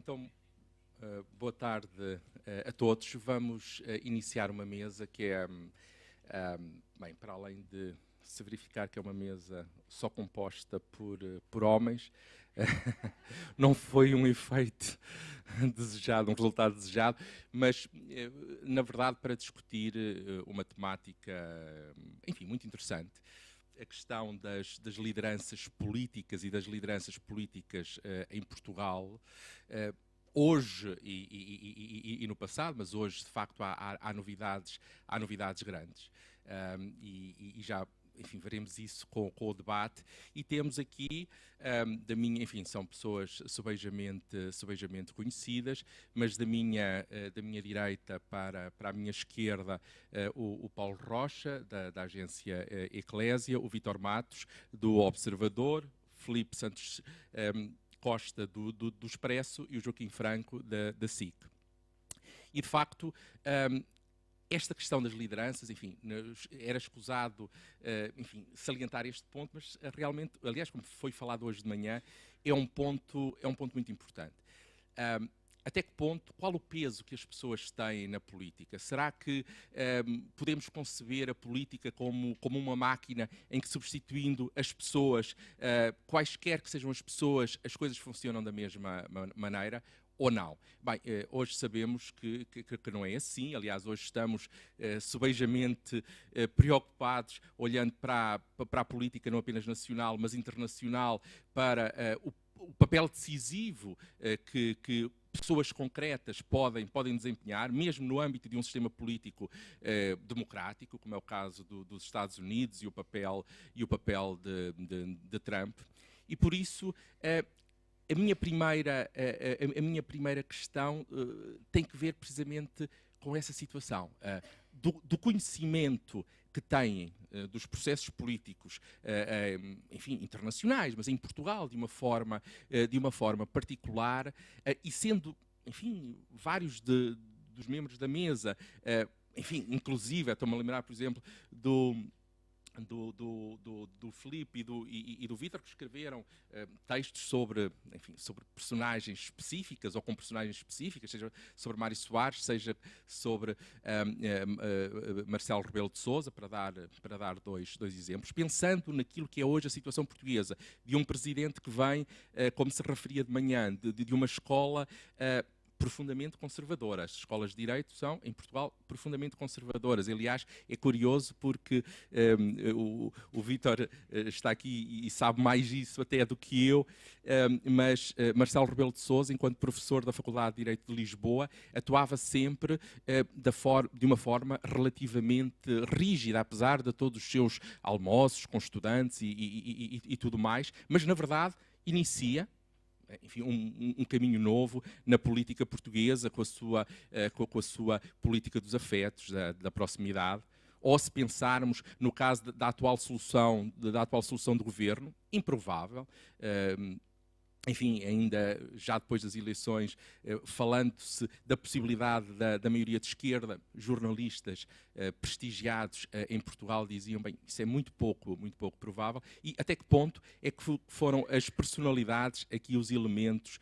Então, boa tarde a todos. Vamos iniciar uma mesa que é, bem, para além de se verificar que é uma mesa só composta por homens, não foi um efeito desejado, um resultado desejado, mas, na verdade, para discutir uma temática, enfim, muito interessante. A questão das lideranças políticas e das lideranças políticas em Portugal, hoje e no passado, mas hoje de facto há novidades grandes. E já, enfim, veremos isso com o debate. E temos aqui, enfim, são pessoas subejamente conhecidas, mas da minha direita para a minha esquerda, o Paulo Rocha, da agência Eclésia, o Vítor Matos, do Observador, Filipe Santos Costa, do Expresso, e o Joaquim Franco, da SIC. E, de facto, esta questão das lideranças, enfim, era escusado, enfim, salientar este ponto, mas realmente, aliás, como foi falado hoje de manhã, é um ponto muito importante. Até que ponto, qual o peso que as pessoas têm na política? Será que podemos conceber a política como uma máquina em que, substituindo as pessoas, quaisquer que sejam as pessoas, as coisas funcionam da mesma maneira? Ou não? Bem, hoje sabemos que não é assim. Aliás, hoje estamos subejamente preocupados, olhando para a política não apenas nacional, mas internacional, para o papel decisivo que pessoas concretas podem desempenhar, mesmo no âmbito de um sistema político democrático, como é o caso dos Estados Unidos e o papel de Trump. E por isso a minha primeira questão tem que ver precisamente com essa situação, do conhecimento que têm dos processos políticos, enfim, internacionais, mas em Portugal de uma forma particular, e sendo, enfim, vários dos membros da mesa, enfim, inclusive, estou-me a lembrar, por exemplo, do Filipe e do Vítor, que escreveram textos sobre personagens específicas ou com personagens específicas, seja sobre Mário Soares, seja sobre Marcelo Rebelo de Sousa, para dar dois exemplos, pensando naquilo que é hoje a situação portuguesa, de um presidente que vem, como se referia de manhã, de uma escola profundamente conservadoras. As escolas de Direito são, em Portugal, profundamente conservadoras. Aliás, é curioso porque o Vítor está aqui e sabe mais isso até do que eu, mas Marcelo Rebelo de Sousa, enquanto professor da Faculdade de Direito de Lisboa, atuava sempre de uma forma relativamente rígida, apesar de todos os seus almoços com estudantes e tudo mais, mas, na verdade, inicia, enfim, um caminho novo na política portuguesa, com a sua política dos afetos, da proximidade. Ou, se pensarmos no caso da atual solução do governo, improvável, enfim, ainda já depois das eleições, falando-se da possibilidade da maioria de esquerda, jornalistas prestigiados em Portugal diziam, bem, isso é muito pouco provável. E até que ponto é que foram as personalidades aqui os elementos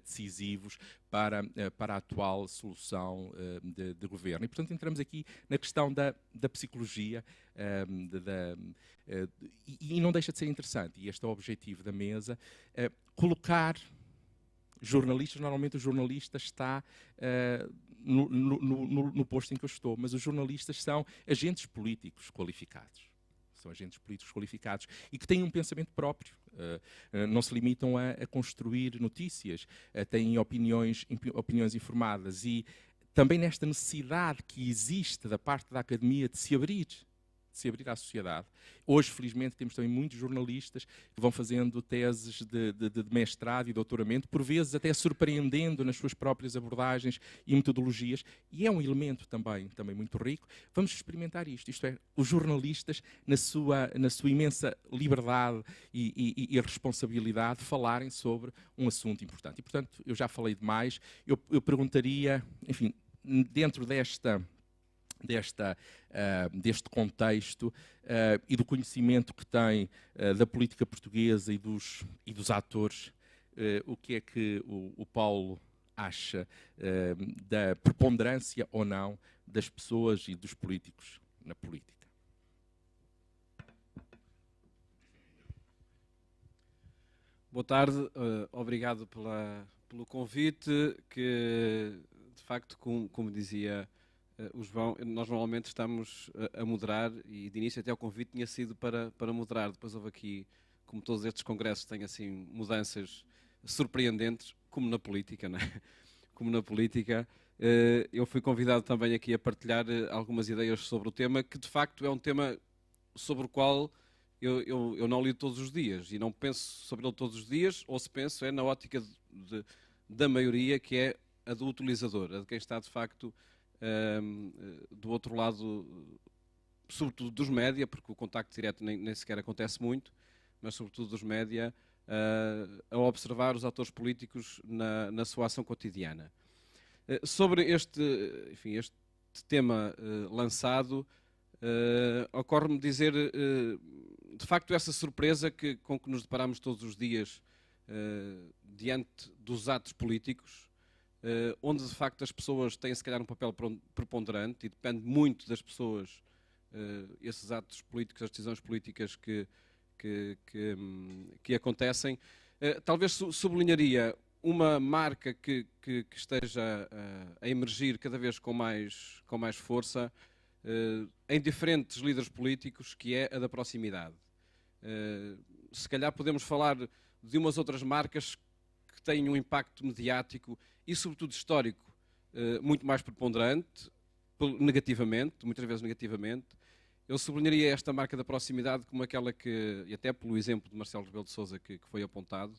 decisivos para a atual solução de governo? E, portanto, entramos aqui na questão da psicologia, e não deixa de ser interessante, e este é o objetivo da mesa, colocar jornalistas. Normalmente o jornalista está no posto em que eu estou, mas os jornalistas são agentes políticos qualificados. São agentes políticos qualificados e que têm um pensamento próprio, não se limitam a construir notícias, têm opiniões informadas, e também nesta necessidade que existe da parte da academia de se abrir à sociedade. Hoje, felizmente, temos também muitos jornalistas que vão fazendo teses de mestrado e doutoramento, por vezes até surpreendendo nas suas próprias abordagens e metodologias, e é um elemento também muito rico. Vamos experimentar isto é, os jornalistas, na sua imensa liberdade e responsabilidade, falarem sobre um assunto importante. E, portanto, eu já falei demais, eu perguntaria, enfim, dentro deste contexto e do conhecimento que tem da política portuguesa e dos atores, o que é que o Paulo acha da preponderância ou não das pessoas e dos políticos na política. Boa tarde, obrigado pelo convite, que de facto, como dizia o João, nós normalmente estamos a moderar e de início até o convite tinha sido para moderar, depois houve aqui, como todos estes congressos têm assim mudanças surpreendentes, como na política, não é? Como na política, eu fui convidado também aqui a partilhar algumas ideias sobre o tema, que de facto é um tema sobre o qual eu não lido todos os dias e não penso sobre ele todos os dias, ou se penso é na ótica da maioria, que é a do utilizador, a de quem está de facto do outro lado, sobretudo dos média, porque o contacto direto nem sequer acontece muito, mas sobretudo dos média, a observar os atores políticos na sua ação cotidiana. Sobre este tema lançado, ocorre-me dizer, de facto, essa surpresa com que nos deparamos todos os dias diante dos atos políticos, onde, de facto, as pessoas têm, se calhar, um papel preponderante e depende muito das pessoas, esses atos políticos, as decisões políticas que acontecem. Talvez sublinharia uma marca que esteja a emergir cada vez com mais força em diferentes líderes políticos, que é a da proximidade. Se calhar podemos falar de umas outras marcas que têm um impacto mediático e, sobretudo, histórico muito mais preponderante, negativamente, muitas vezes negativamente. Eu sublinharia esta marca da proximidade como aquela que, e até pelo exemplo de Marcelo Rebelo de Sousa que foi apontado,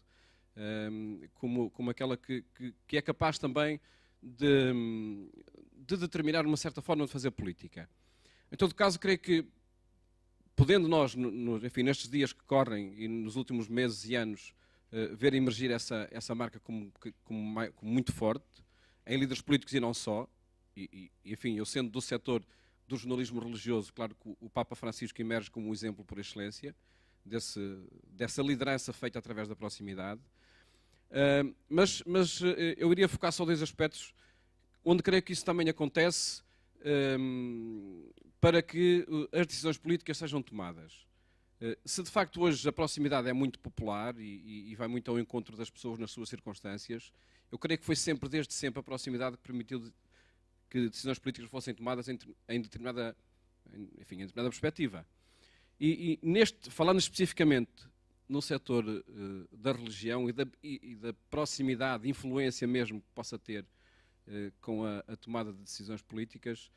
como aquela que é capaz também de determinar uma certa forma de fazer política. Em todo caso, creio que, podendo nós, enfim, nestes dias que correm e nos últimos meses e anos, ver emergir essa marca como muito forte, em líderes políticos e não só, e enfim, eu sendo do setor do jornalismo religioso, claro que o Papa Francisco emerge como um exemplo por excelência dessa liderança feita através da proximidade. Mas eu iria focar só dois aspectos onde creio que isso também acontece para que as decisões políticas sejam tomadas. Se de facto hoje a proximidade é muito popular e vai muito ao encontro das pessoas nas suas circunstâncias, eu creio que foi sempre, desde sempre, a proximidade que permitiu que decisões políticas fossem tomadas em determinada perspectiva. E falando especificamente no setor da religião e da proximidade, influência mesmo que possa ter com a tomada de decisões políticas,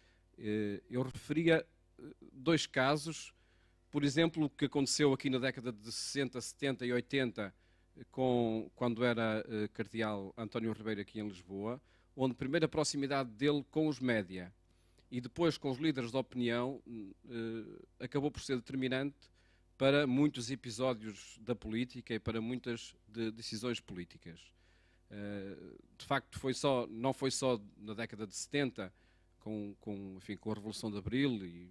eu referia dois casos. Por exemplo, o que aconteceu aqui na década de 60, 70 e 80, quando era cardeal António Ribeiro aqui em Lisboa, onde primeiro a proximidade dele com os média e depois com os líderes de opinião acabou por ser determinante para muitos episódios da política e para muitas decisões políticas. De facto, não foi só na década de 70, com a Revolução de Abril e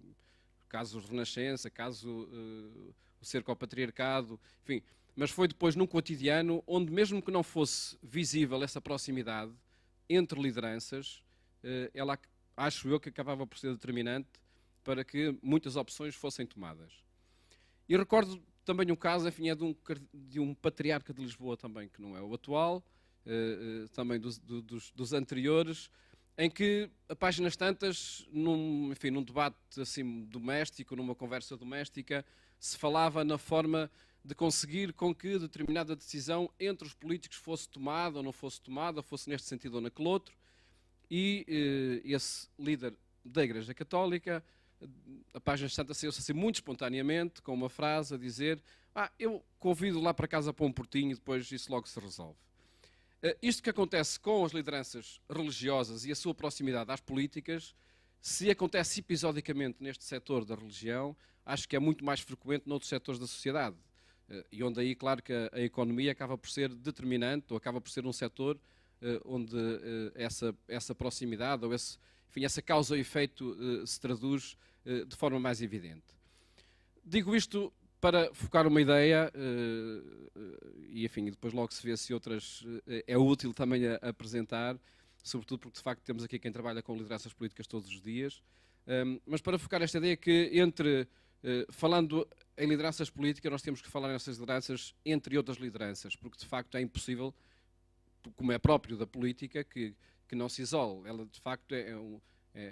caso Renascença, caso o cerco ao patriarcado, enfim, mas foi depois num cotidiano onde, mesmo que não fosse visível essa proximidade entre lideranças, ela, acho eu, que acabava por ser determinante para que muitas opções fossem tomadas. E recordo também um caso, enfim, é de um patriarca de Lisboa também, que não é o atual, também dos anteriores, em que, a páginas tantas, num debate assim doméstico, numa conversa doméstica, se falava na forma de conseguir com que determinada decisão entre os políticos fosse tomada ou não fosse tomada, fosse neste sentido ou naquele outro, e esse líder da Igreja Católica, a página santa saiu-se assim muito espontaneamente, com uma frase a dizer: eu convido lá para casa para um portinho e depois isso logo se resolve. Isto que acontece com as lideranças religiosas e a sua proximidade às políticas, se acontece episodicamente neste setor da religião, acho que é muito mais frequente noutros setores da sociedade. E onde aí, claro, que a economia acaba por ser determinante, ou acaba por ser um setor onde essa proximidade, ou essa causa e efeito se traduz de forma mais evidente. Digo isto para focar uma ideia, e enfim, depois logo se vê se outras é útil também a apresentar, sobretudo porque de facto temos aqui quem trabalha com lideranças políticas todos os dias, mas para focar esta ideia que falando em lideranças políticas, nós temos que falar nessas lideranças entre outras lideranças, porque de facto é impossível, como é próprio da política, que não se isole. Ela de facto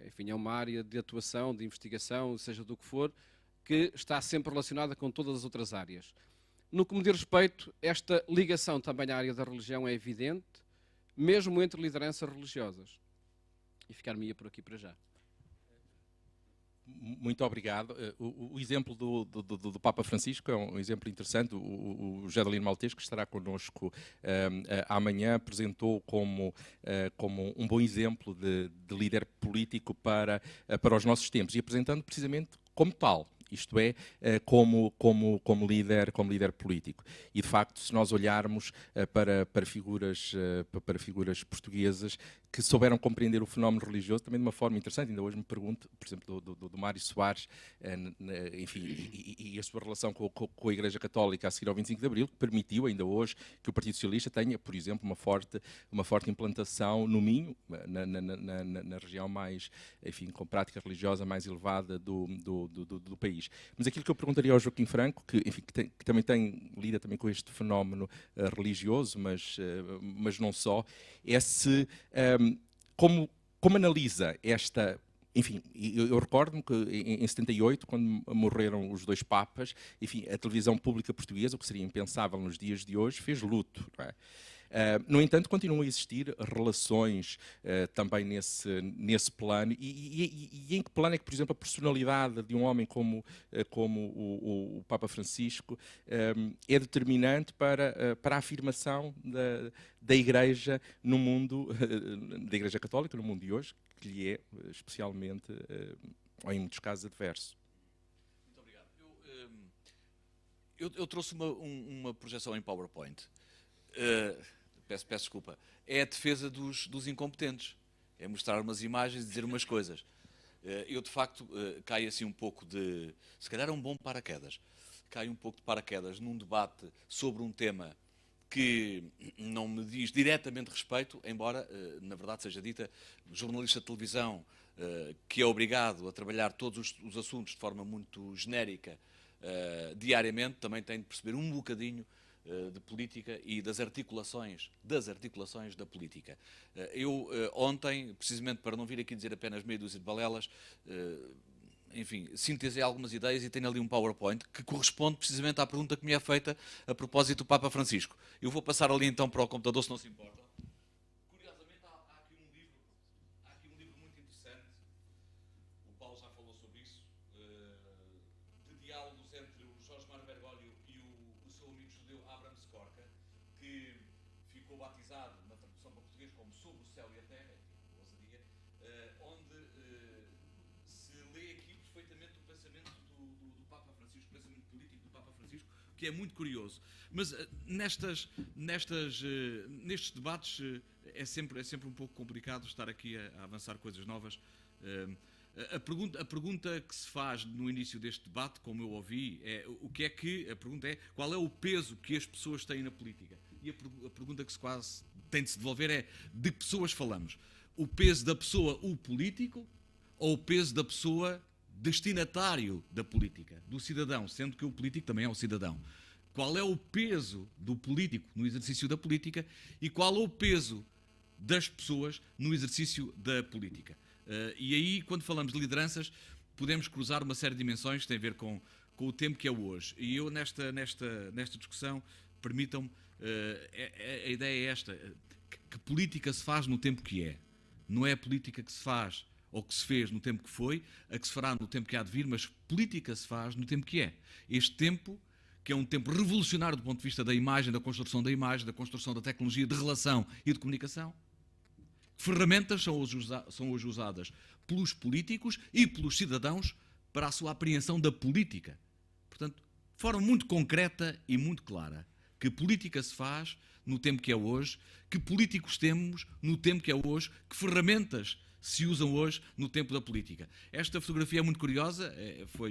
enfim, é uma área de atuação, de investigação, seja do que for, que está sempre relacionada com todas as outras áreas. No que me diz respeito, esta ligação também à área da religião é evidente, mesmo entre lideranças religiosas. E ficar-me-ia por aqui para já. Muito obrigado. O exemplo do Papa Francisco é um exemplo interessante. O José Dalino Maltês, que estará connosco amanhã, apresentou como um bom exemplo de líder político para os nossos tempos, e apresentando precisamente como tal. Isto é, como líder político. E, de facto, se nós olharmos para figuras portuguesas que souberam compreender o fenómeno religioso também de uma forma interessante. Ainda hoje me pergunto, por exemplo, do Mário Soares, enfim, e a sua relação com a Igreja Católica a seguir ao 25 de Abril, que permitiu ainda hoje que o Partido Socialista tenha, por exemplo, uma forte implantação no Minho, na região mais, enfim, com prática religiosa mais elevada do país. Mas aquilo que eu perguntaria ao Joaquim Franco, que também lida também com este fenómeno religioso, mas não só, é se como analisa esta. Enfim, eu recordo-me que em 78, quando morreram os dois papas, enfim, a televisão pública portuguesa, o que seria impensável nos dias de hoje, fez luto. Não é? No entanto, continuam a existir relações também nesse plano. E em que plano é que, por exemplo, a personalidade de um homem como o Papa Francisco é determinante para a afirmação da Igreja no mundo, da Igreja Católica no mundo de hoje, que lhe é especialmente, ou em muitos casos, adverso? Muito obrigado. Eu trouxe uma projeção em PowerPoint. Peço desculpa. É a defesa dos incompetentes. É mostrar umas imagens e dizer umas coisas. Eu, de facto, caio assim um pouco de... Se calhar é um bom paraquedas. Caio um pouco de paraquedas num debate sobre um tema que não me diz diretamente respeito, embora, na verdade, seja dita, jornalista de televisão que é obrigado a trabalhar todos os assuntos de forma muito genérica diariamente, também tem de perceber um bocadinho de política e das articulações da política. Eu ontem, precisamente para não vir aqui dizer apenas meia dúzia de balelas, enfim, sintetizei algumas ideias e tenho ali um PowerPoint que corresponde precisamente à pergunta que me é feita a propósito do Papa Francisco. Eu vou passar ali então para o computador, se não se importa. Curiosamente, há aqui um livro muito interessante, o Paulo já falou sobre isso, de diálogos entre o Jorge Mário Bergoglio e o seu amigo judeu Abraham Skorka, que ficou batizado na tradução para português como Sobre o Céu e a Terra, ousadia, onde se lê aqui perfeitamente o pensamento do Papa Francisco, o pensamento político do Papa Francisco, que é muito curioso. Mas nestes debates é sempre um pouco complicado estar aqui a avançar coisas novas. A pergunta que se faz no início deste debate, como eu ouvi, a pergunta é qual é o peso que as pessoas têm na política? E a pergunta que se quase tem de se devolver é de que pessoas falamos? O peso da pessoa, o político, ou o peso da pessoa destinatário da política, do cidadão, sendo que o político também é um cidadão? Qual é o peso do político no exercício da política e qual é o peso das pessoas no exercício da política? E aí, quando falamos de lideranças, podemos cruzar uma série de dimensões que têm a ver com o tempo que é o hoje. E eu, nesta discussão, permitam-me, a ideia é esta, que política se faz no tempo que é. Não é a política que se faz ou que se fez no tempo que foi, a que se fará no tempo que há de vir, mas política se faz no tempo que é. Este tempo, que é um tempo revolucionário do ponto de vista da imagem, da construção da tecnologia de relação e de comunicação. Ferramentas são hoje usadas pelos políticos e pelos cidadãos para a sua apreensão da política. Portanto, de forma muito concreta e muito clara, que política se faz no tempo que é hoje, que políticos temos no tempo que é hoje, que ferramentas se usam hoje no tempo da política. Esta fotografia é muito curiosa,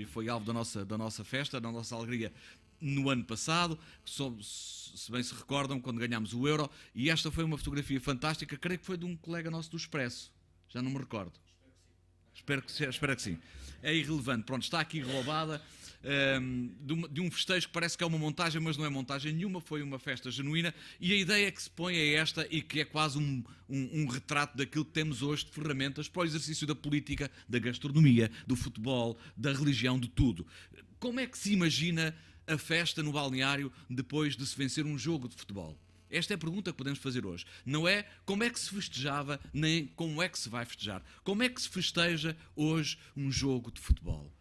foi alvo da nossa festa, da nossa alegria no ano passado, se bem se recordam, quando ganhámos o Euro, e esta foi uma fotografia fantástica, creio que foi de um colega nosso do Expresso, já não me recordo. Espero que sim. É irrelevante. Pronto, está aqui roubada de um festejo que parece que é uma montagem, mas não é montagem nenhuma, foi uma festa genuína, e a ideia que se põe é esta, e que é quase um retrato daquilo que temos hoje de ferramentas para o exercício da política, da gastronomia, do futebol, da religião, de tudo. Como é que se imagina a festa no balneário depois de se vencer um jogo de futebol? Esta é a pergunta que podemos fazer hoje. Não é como é que se festejava, nem como é que se vai festejar. Como é que se festeja hoje um jogo de futebol?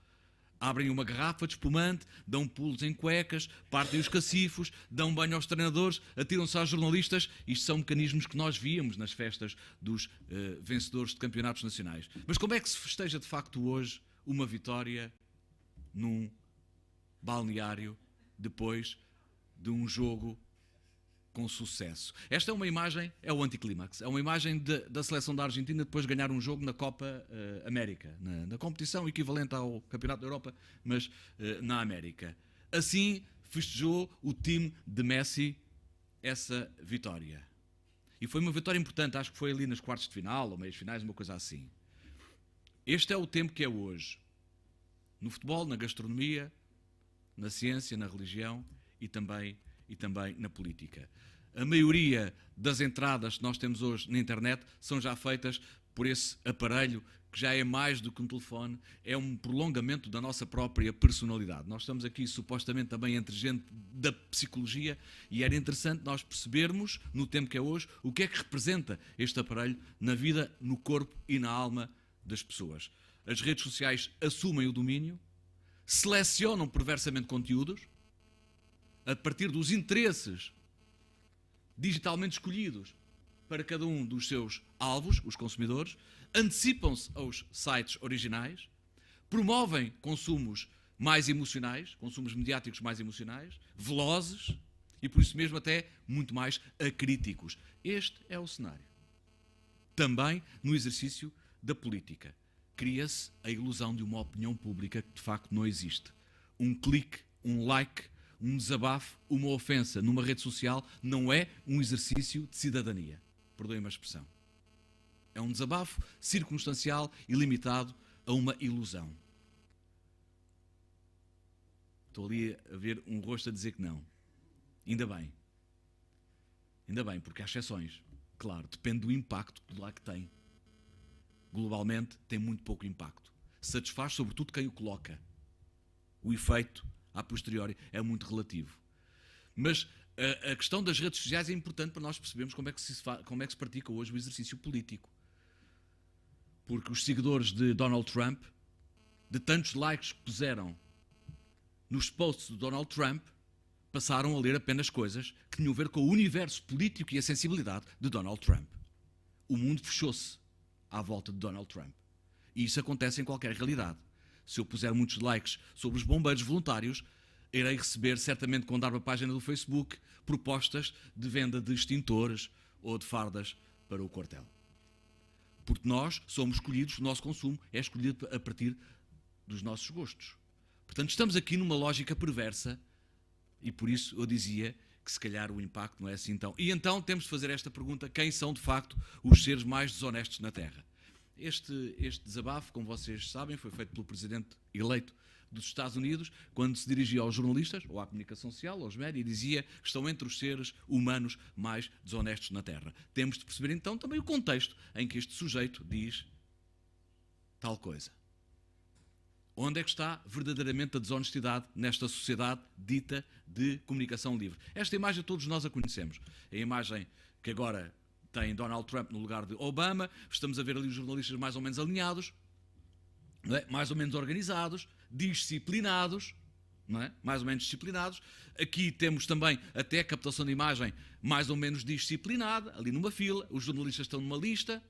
Abrem uma garrafa de espumante, dão pulos em cuecas, partem os cacifos, dão banho aos treinadores, atiram-se aos jornalistas. Isto são mecanismos que nós víamos nas festas dos vencedores de campeonatos nacionais. Mas como é que se festeja de facto hoje uma vitória num balneário depois de um jogo com sucesso? Esta é uma imagem, é o anticlímax, é uma imagem da seleção da Argentina depois de ganhar um jogo na Copa América, na competição equivalente ao Campeonato da Europa, mas na América. Assim festejou o time de Messi essa vitória. E foi uma vitória importante, acho que foi ali nas quartas de final, ou meias finais, uma coisa assim. Este é o tempo que é hoje. No futebol, na gastronomia, na ciência, na religião e também na política. A maioria das entradas que nós temos hoje na internet são já feitas por esse aparelho que já é mais do que um telefone, é um prolongamento da nossa própria personalidade. Nós estamos aqui supostamente também entre gente da psicologia e era interessante nós percebermos, no tempo que é hoje, o que é que representa este aparelho na vida, no corpo e na alma das pessoas. As redes sociais assumem o domínio, selecionam perversamente conteúdos, a partir dos interesses digitalmente escolhidos para cada um dos seus alvos, os consumidores, antecipam-se aos sites originais, promovem consumos mais emocionais, consumos mediáticos mais emocionais, velozes e por isso mesmo até muito mais acríticos. Este é o cenário. Também no exercício da política. Cria-se a ilusão de uma opinião pública que de facto não existe. Um clique, um like, um desabafo, uma ofensa numa rede social não é um exercício de cidadania. Perdoem-me a expressão. É um desabafo circunstancial e limitado a uma ilusão. Estou ali a ver um rosto a dizer que não. Ainda bem. Ainda bem, porque há exceções. Claro, depende do impacto que lá que tem. Globalmente tem muito pouco impacto. Satisfaz sobretudo quem o coloca. O efeito a posteriori é muito relativo. Mas a questão das redes sociais é importante para nós percebermos como é que se pratica hoje o exercício político. Porque os seguidores de Donald Trump, de tantos likes que puseram nos posts de Donald Trump, passaram a ler apenas coisas que tinham a ver com o universo político e a sensibilidade de Donald Trump. O mundo fechou-se à volta de Donald Trump. E isso acontece em qualquer realidade. Se eu puser muitos likes sobre os bombeiros voluntários, irei receber, certamente, quando dar para a página do Facebook, propostas de venda de extintores ou de fardas para o quartel. Porque nós somos escolhidos, o nosso consumo é escolhido a partir dos nossos gostos. Portanto, estamos aqui numa lógica perversa e por isso eu dizia que se calhar o impacto não é assim tão... E então temos de fazer esta pergunta: quem são de facto os seres mais desonestos na Terra? Este desabafo, como vocês sabem, foi feito pelo presidente eleito dos Estados Unidos, quando se dirigia aos jornalistas, ou à comunicação social, aos médias, e dizia que estão entre os seres humanos mais desonestos na Terra. Temos de perceber então também o contexto em que este sujeito diz tal coisa. Onde é que está verdadeiramente a desonestidade nesta sociedade dita de comunicação livre? Esta imagem todos nós a conhecemos. A imagem que agora tem Donald Trump no lugar de Obama. Estamos a ver ali os jornalistas mais ou menos alinhados, não é? Mais ou menos organizados, disciplinados, não é? Mais ou menos disciplinados. Aqui temos também até a captação de imagem mais ou menos disciplinada, ali numa fila, os jornalistas estão numa lista.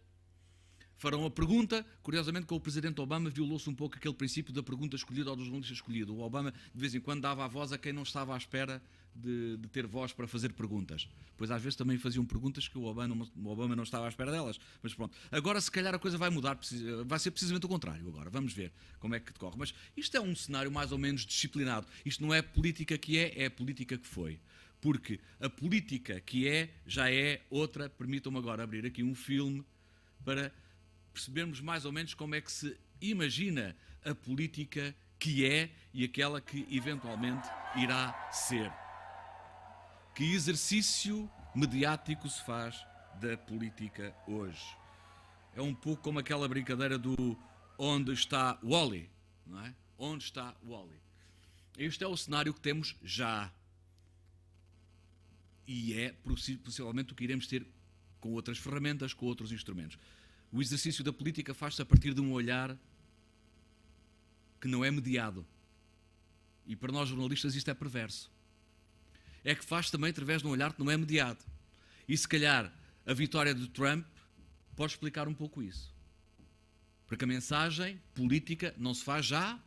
farão a pergunta, curiosamente com o Presidente Obama violou-se um pouco aquele princípio da pergunta escolhida ou do jornalista escolhido. O Obama de vez em quando dava a voz a quem não estava à espera de ter voz para fazer perguntas. Pois às vezes também faziam perguntas que o Obama não estava à espera delas. Mas pronto, agora se calhar a coisa vai mudar, vai ser precisamente o contrário agora. Vamos ver como é que decorre. Mas isto é um cenário mais ou menos disciplinado. Isto não é política que é a política que foi. Porque a política que já é outra. Permitam-me agora abrir aqui um filme para percebermos mais ou menos como é que se imagina a política que é e aquela que eventualmente irá ser. Que exercício mediático se faz da política hoje? É um pouco como aquela brincadeira do onde está Wall-E, não é? Onde está Wall-E? Este é o cenário que temos já. E é possivelmente o que iremos ter com outras ferramentas, com outros instrumentos. O exercício da política faz-se a partir de um olhar que não é mediado. E para nós jornalistas isto é perverso. É que faz também através de um olhar que não é mediado. E se calhar a vitória de Trump pode explicar um pouco isso. Porque a mensagem política não se faz já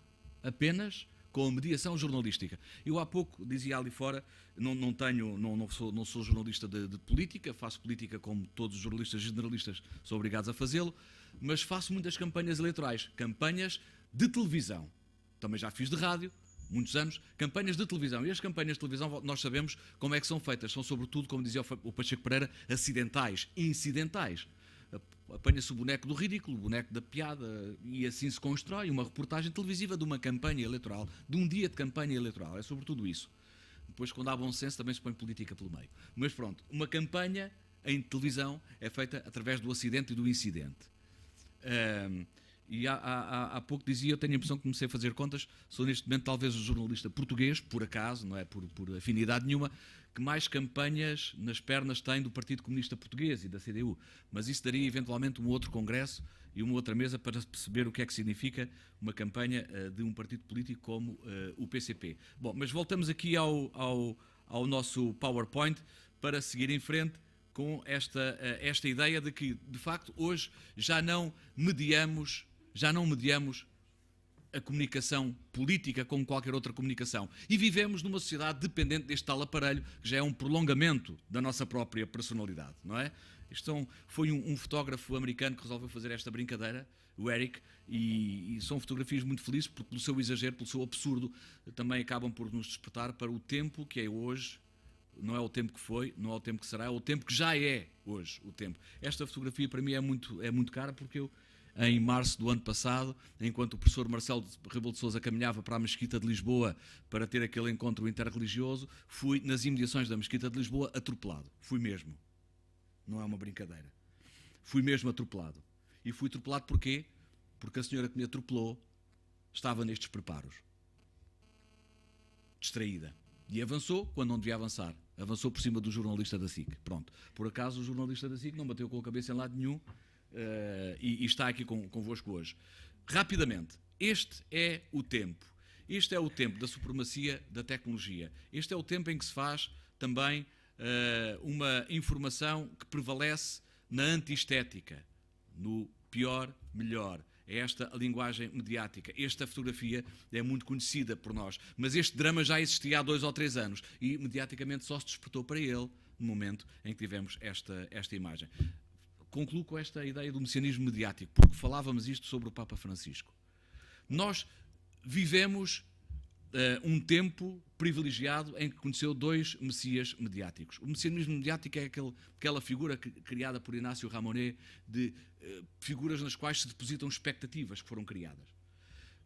apenas com a mediação jornalística. Eu há pouco dizia ali fora, não sou jornalista de política, faço política como todos os jornalistas generalistas são obrigados a fazê-lo, mas faço muitas campanhas eleitorais, campanhas de televisão. Também já fiz de rádio, muitos anos, campanhas de televisão. E as campanhas de televisão, nós sabemos como é que são feitas. São sobretudo, como dizia o Pacheco Pereira, acidentais, incidentais. Apanha-se o boneco do ridículo, o boneco da piada, e assim se constrói uma reportagem televisiva de uma campanha eleitoral, de um dia de campanha eleitoral. É sobretudo isso. Depois, quando há bom senso, também se põe política pelo meio. Mas pronto, uma campanha em televisão é feita através do acidente e do incidente. E há pouco dizia, eu tenho a impressão que comecei a fazer contas, sou neste momento talvez o jornalista português, por acaso, não é por afinidade nenhuma, que mais campanhas nas pernas tem do Partido Comunista Português e da CDU. Mas isso daria eventualmente um outro congresso e uma outra mesa para perceber o que é que significa uma campanha de um partido político como o PCP. Bom, mas voltamos aqui ao nosso PowerPoint para seguir em frente com esta ideia de que, de facto, hoje já não mediamos a comunicação política como qualquer outra comunicação. E vivemos numa sociedade dependente deste tal aparelho, que já é um prolongamento da nossa própria personalidade, não é? Foi um fotógrafo americano que resolveu fazer esta brincadeira, o Eric, e são fotografias muito felizes, porque pelo seu exagero, pelo seu absurdo, também acabam por nos despertar para o tempo que é hoje. Não é o tempo que foi, não é o tempo que será, é o tempo que já é hoje o tempo. Esta fotografia para mim é muito cara, porque eu, em março do ano passado, enquanto o professor Marcelo Rebelo de Sousa caminhava para a Mesquita de Lisboa para ter aquele encontro interreligioso, fui nas imediações da Mesquita de Lisboa atropelado. Fui mesmo. Não é uma brincadeira. Fui mesmo atropelado. E fui atropelado porquê? Porque a senhora que me atropelou estava nestes preparos. Distraída. E avançou quando não devia avançar. Avançou por cima do jornalista da SIC. Pronto. Por acaso o jornalista da SIC não bateu com a cabeça em lado nenhum e está aqui convosco hoje. Rapidamente, este é o tempo. Este é o tempo da supremacia da tecnologia. Este é o tempo em que se faz também uma informação que prevalece na anti-estética, no pior, melhor. É esta a linguagem mediática. Esta fotografia é muito conhecida por nós, mas este drama já existia há 2 ou 3 anos e mediaticamente só se despertou para ele no momento em que tivemos esta imagem. Concluo com esta ideia do messianismo mediático, porque falávamos isto sobre o Papa Francisco. Nós vivemos um tempo privilegiado em que conheceu 2 messias mediáticos. O messianismo mediático é aquela figura criada por Inácio Ramonet de figuras nas quais se depositam expectativas que foram criadas.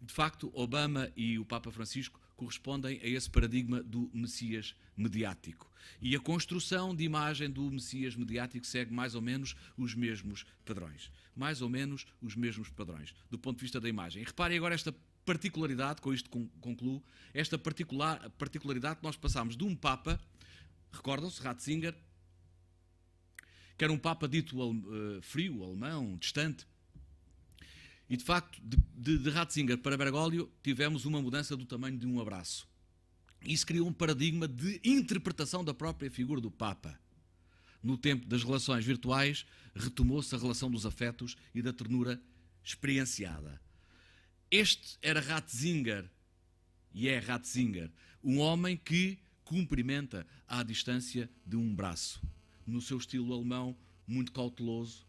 De facto, Obama e o Papa Francisco correspondem a esse paradigma do Messias mediático. E a construção de imagem do Messias mediático segue mais ou menos os mesmos padrões. Mais ou menos os mesmos padrões, do ponto de vista da imagem. E reparem agora esta particularidade, com isto concluo, esta particularidade que nós passámos de um Papa, recordam-se, Ratzinger, que era um Papa dito frio, alemão, distante, e de facto, de Ratzinger para Bergoglio, tivemos uma mudança do tamanho de um abraço. Isso criou um paradigma de interpretação da própria figura do Papa. No tempo das relações virtuais, retomou-se a relação dos afetos e da ternura experienciada. Este era Ratzinger, e é Ratzinger, um homem que cumprimenta à distância de um braço. No seu estilo alemão, muito cauteloso,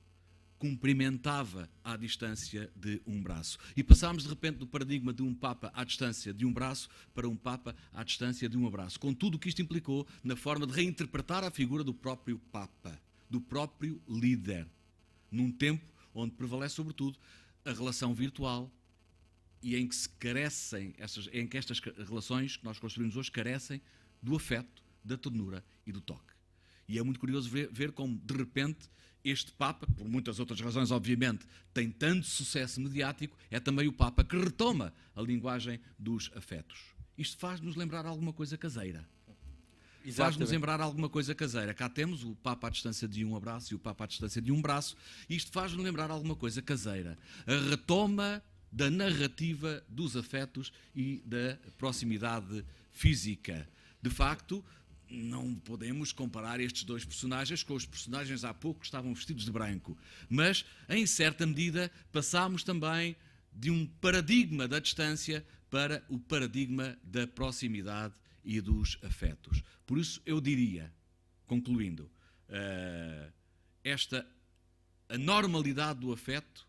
cumprimentava à distância de um braço. E passámos, de repente, do paradigma de um Papa à distância de um braço para um Papa à distância de um abraço, com tudo o que isto implicou na forma de reinterpretar a figura do próprio Papa, do próprio líder, num tempo onde prevalece, sobretudo, a relação virtual e em que se carecem, em que estas relações que nós construímos hoje carecem do afeto, da ternura e do toque. E é muito curioso ver como, de repente, este Papa, por muitas outras razões, obviamente, tem tanto sucesso mediático, é também o Papa que retoma a linguagem dos afetos. Isto faz-nos lembrar alguma coisa caseira. Faz-nos lembrar alguma coisa caseira. Cá temos o Papa à distância de um abraço e o Papa à distância de um braço. Isto faz-nos lembrar alguma coisa caseira. A retoma da narrativa dos afetos e da proximidade física. De facto, não podemos comparar estes dois personagens com os personagens há pouco que estavam vestidos de branco. Mas, em certa medida, passámos também de um paradigma da distância para o paradigma da proximidade e dos afetos. Por isso, eu diria, concluindo, a normalidade do afeto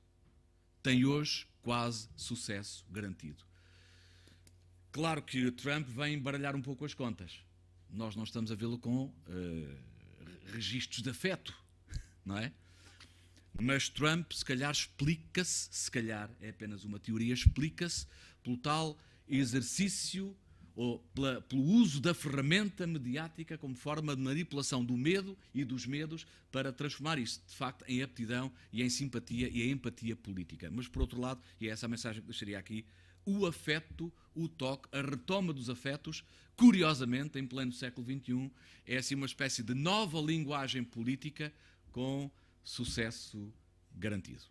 tem hoje quase sucesso garantido. Claro que o Trump vem embaralhar um pouco as contas. Nós não estamos a vê-lo com registros de afeto, não é? Mas Trump, se calhar, explica-se, se calhar é apenas uma teoria, explica-se pelo tal exercício ou pelo uso da ferramenta mediática como forma de manipulação do medo e dos medos para transformar isso, de facto, em aptidão e em simpatia e em empatia política. Mas, por outro lado, e é essa a mensagem que deixaria aqui, o afeto, o toque, a retoma dos afetos, curiosamente, em pleno século XXI, é assim uma espécie de nova linguagem política com sucesso garantido.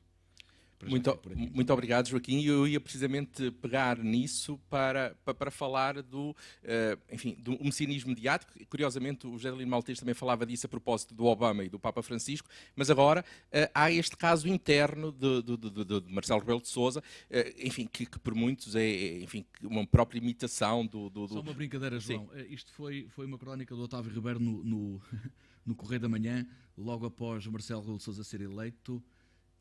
Muito obrigado, Joaquim. Eu ia precisamente pegar nisso para falar do messianismo mediático. Curiosamente, o José Lino Maltês também falava disso a propósito do Obama e do Papa Francisco, mas agora há este caso interno de Marcelo Rebelo de Sousa, que por muitos é uma própria imitação do... Só uma brincadeira, João. Isto foi uma crónica do Otávio Ribeiro no Correio da Manhã, logo após Marcelo Rebelo de Sousa ser eleito,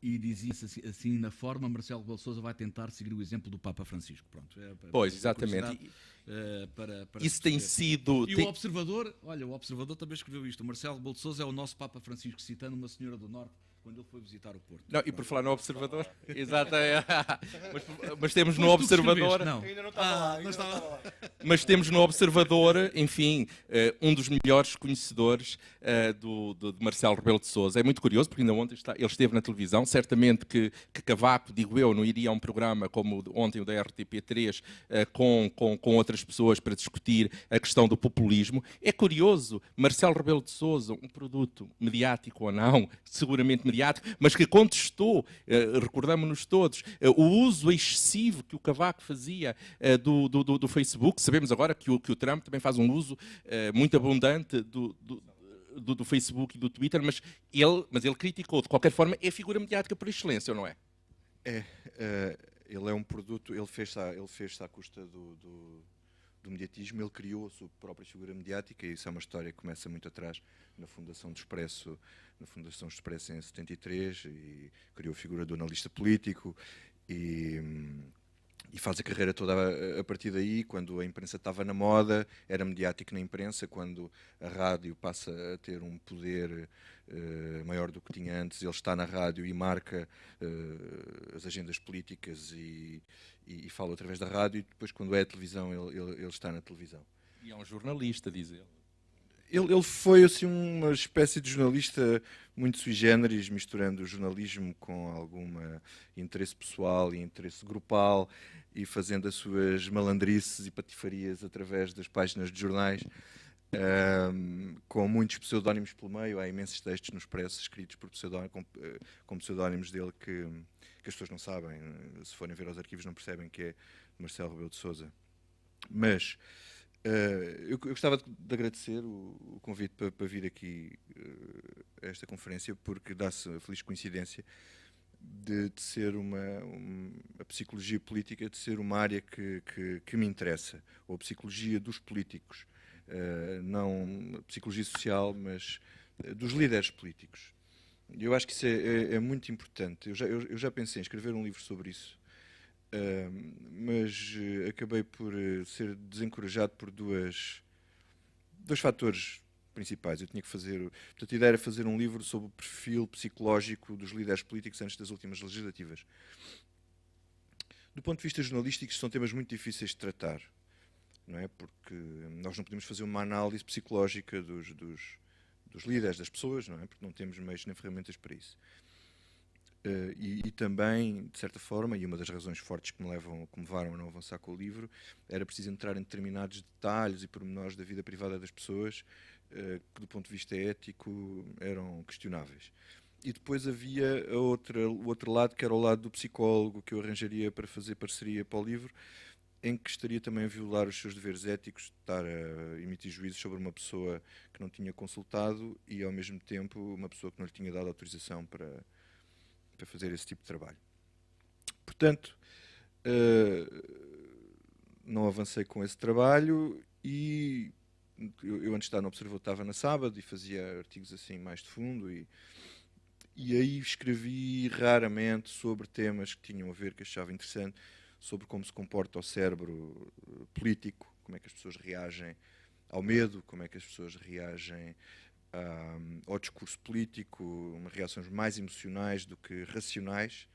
e dizia-se assim, na forma, Marcelo Rebelo de Sousa vai tentar seguir o exemplo do Papa Francisco. Pronto, pois, exatamente. Isso tem sido... E o Observador também escreveu isto. O Marcelo Rebelo de Sousa é o nosso Papa Francisco, citando uma senhora do Norte, quando ele foi visitar o Porto. Não, e por falar no Observador, exato, mas temos no Observador... Não. Ainda não estava lá. Mas temos no Observador, um dos melhores conhecedores de Marcelo Rebelo de Sousa. É muito curioso, porque ainda ontem ele esteve na televisão. Certamente que Cavaco, digo eu, não iria a um programa como ontem o da RTP3 com outras pessoas para discutir a questão do populismo. É curioso, Marcelo Rebelo de Sousa, um produto mediático ou não, seguramente mediático, mas que contestou, recordamos-nos todos, o uso excessivo que o Cavaco fazia do Facebook. Sabemos agora que o Trump também faz um uso muito abundante do Facebook e do Twitter, mas ele criticou. De qualquer forma, é figura mediática por excelência, não é? Ele é um produto, ele fez-se à custa do mediatismo, ele criou a sua própria figura mediática, e isso é uma história que começa muito atrás, na Fundação do Expresso em 73, e criou a figura do analista político, e faz a carreira toda a partir daí. Quando a imprensa estava na moda, era mediático na imprensa. Quando a rádio passa a ter um poder maior do que tinha antes, ele está na rádio e marca as agendas políticas e fala através da rádio, e depois, quando é a televisão, ele está na televisão. E é um jornalista, diz ele. Ele foi assim uma espécie de jornalista muito sui generis, misturando o jornalismo com algum interesse pessoal e interesse grupal, e fazendo as suas malandrices e patifarias através das páginas de jornais, com muitos pseudónimos pelo meio. Há imensos textos no Expresso escritos por com pseudónimos dele que as pessoas não sabem. Se forem ver aos arquivos, não percebem que é Marcelo Rebelo de Sousa. Mas Eu gostava de agradecer o convite para vir aqui a esta conferência, porque dá-se a feliz coincidência de ser a psicologia política de ser uma área que me interessa, ou a psicologia dos políticos, não a psicologia social, mas dos líderes políticos. Eu acho que isso é muito importante. Eu já pensei em escrever um livro sobre isso, mas acabei por ser desencorajado por dois fatores principais. Eu tinha que portanto, a ideia era fazer um livro sobre o perfil psicológico dos líderes políticos antes das últimas legislativas. Do ponto de vista jornalístico, são temas muito difíceis de tratar, não é? Porque nós não podemos fazer uma análise psicológica dos líderes, das pessoas, não é? Porque não temos meios nem ferramentas para isso. E também, de certa forma, e uma das razões fortes que me levaram a não avançar com o livro, era preciso entrar em determinados detalhes e pormenores da vida privada das pessoas que, do ponto de vista ético, eram questionáveis. E depois havia o outro lado, que era o lado do psicólogo, que eu arranjaria para fazer parceria para o livro, em que estaria também a violar os seus deveres éticos, de estar a emitir juízos sobre uma pessoa que não tinha consultado e, ao mesmo tempo, uma pessoa que não lhe tinha dado autorização para fazer esse tipo de trabalho. Portanto, não avancei com esse trabalho e eu antes de estar no Observador estava na Sábado e fazia artigos assim mais de fundo e aí escrevi raramente sobre temas que tinham a ver, que achava interessante, sobre como se comporta o cérebro político, como é que as pessoas reagem ao medo, como é que as pessoas reagem ao discurso político, reações mais emocionais do que racionais,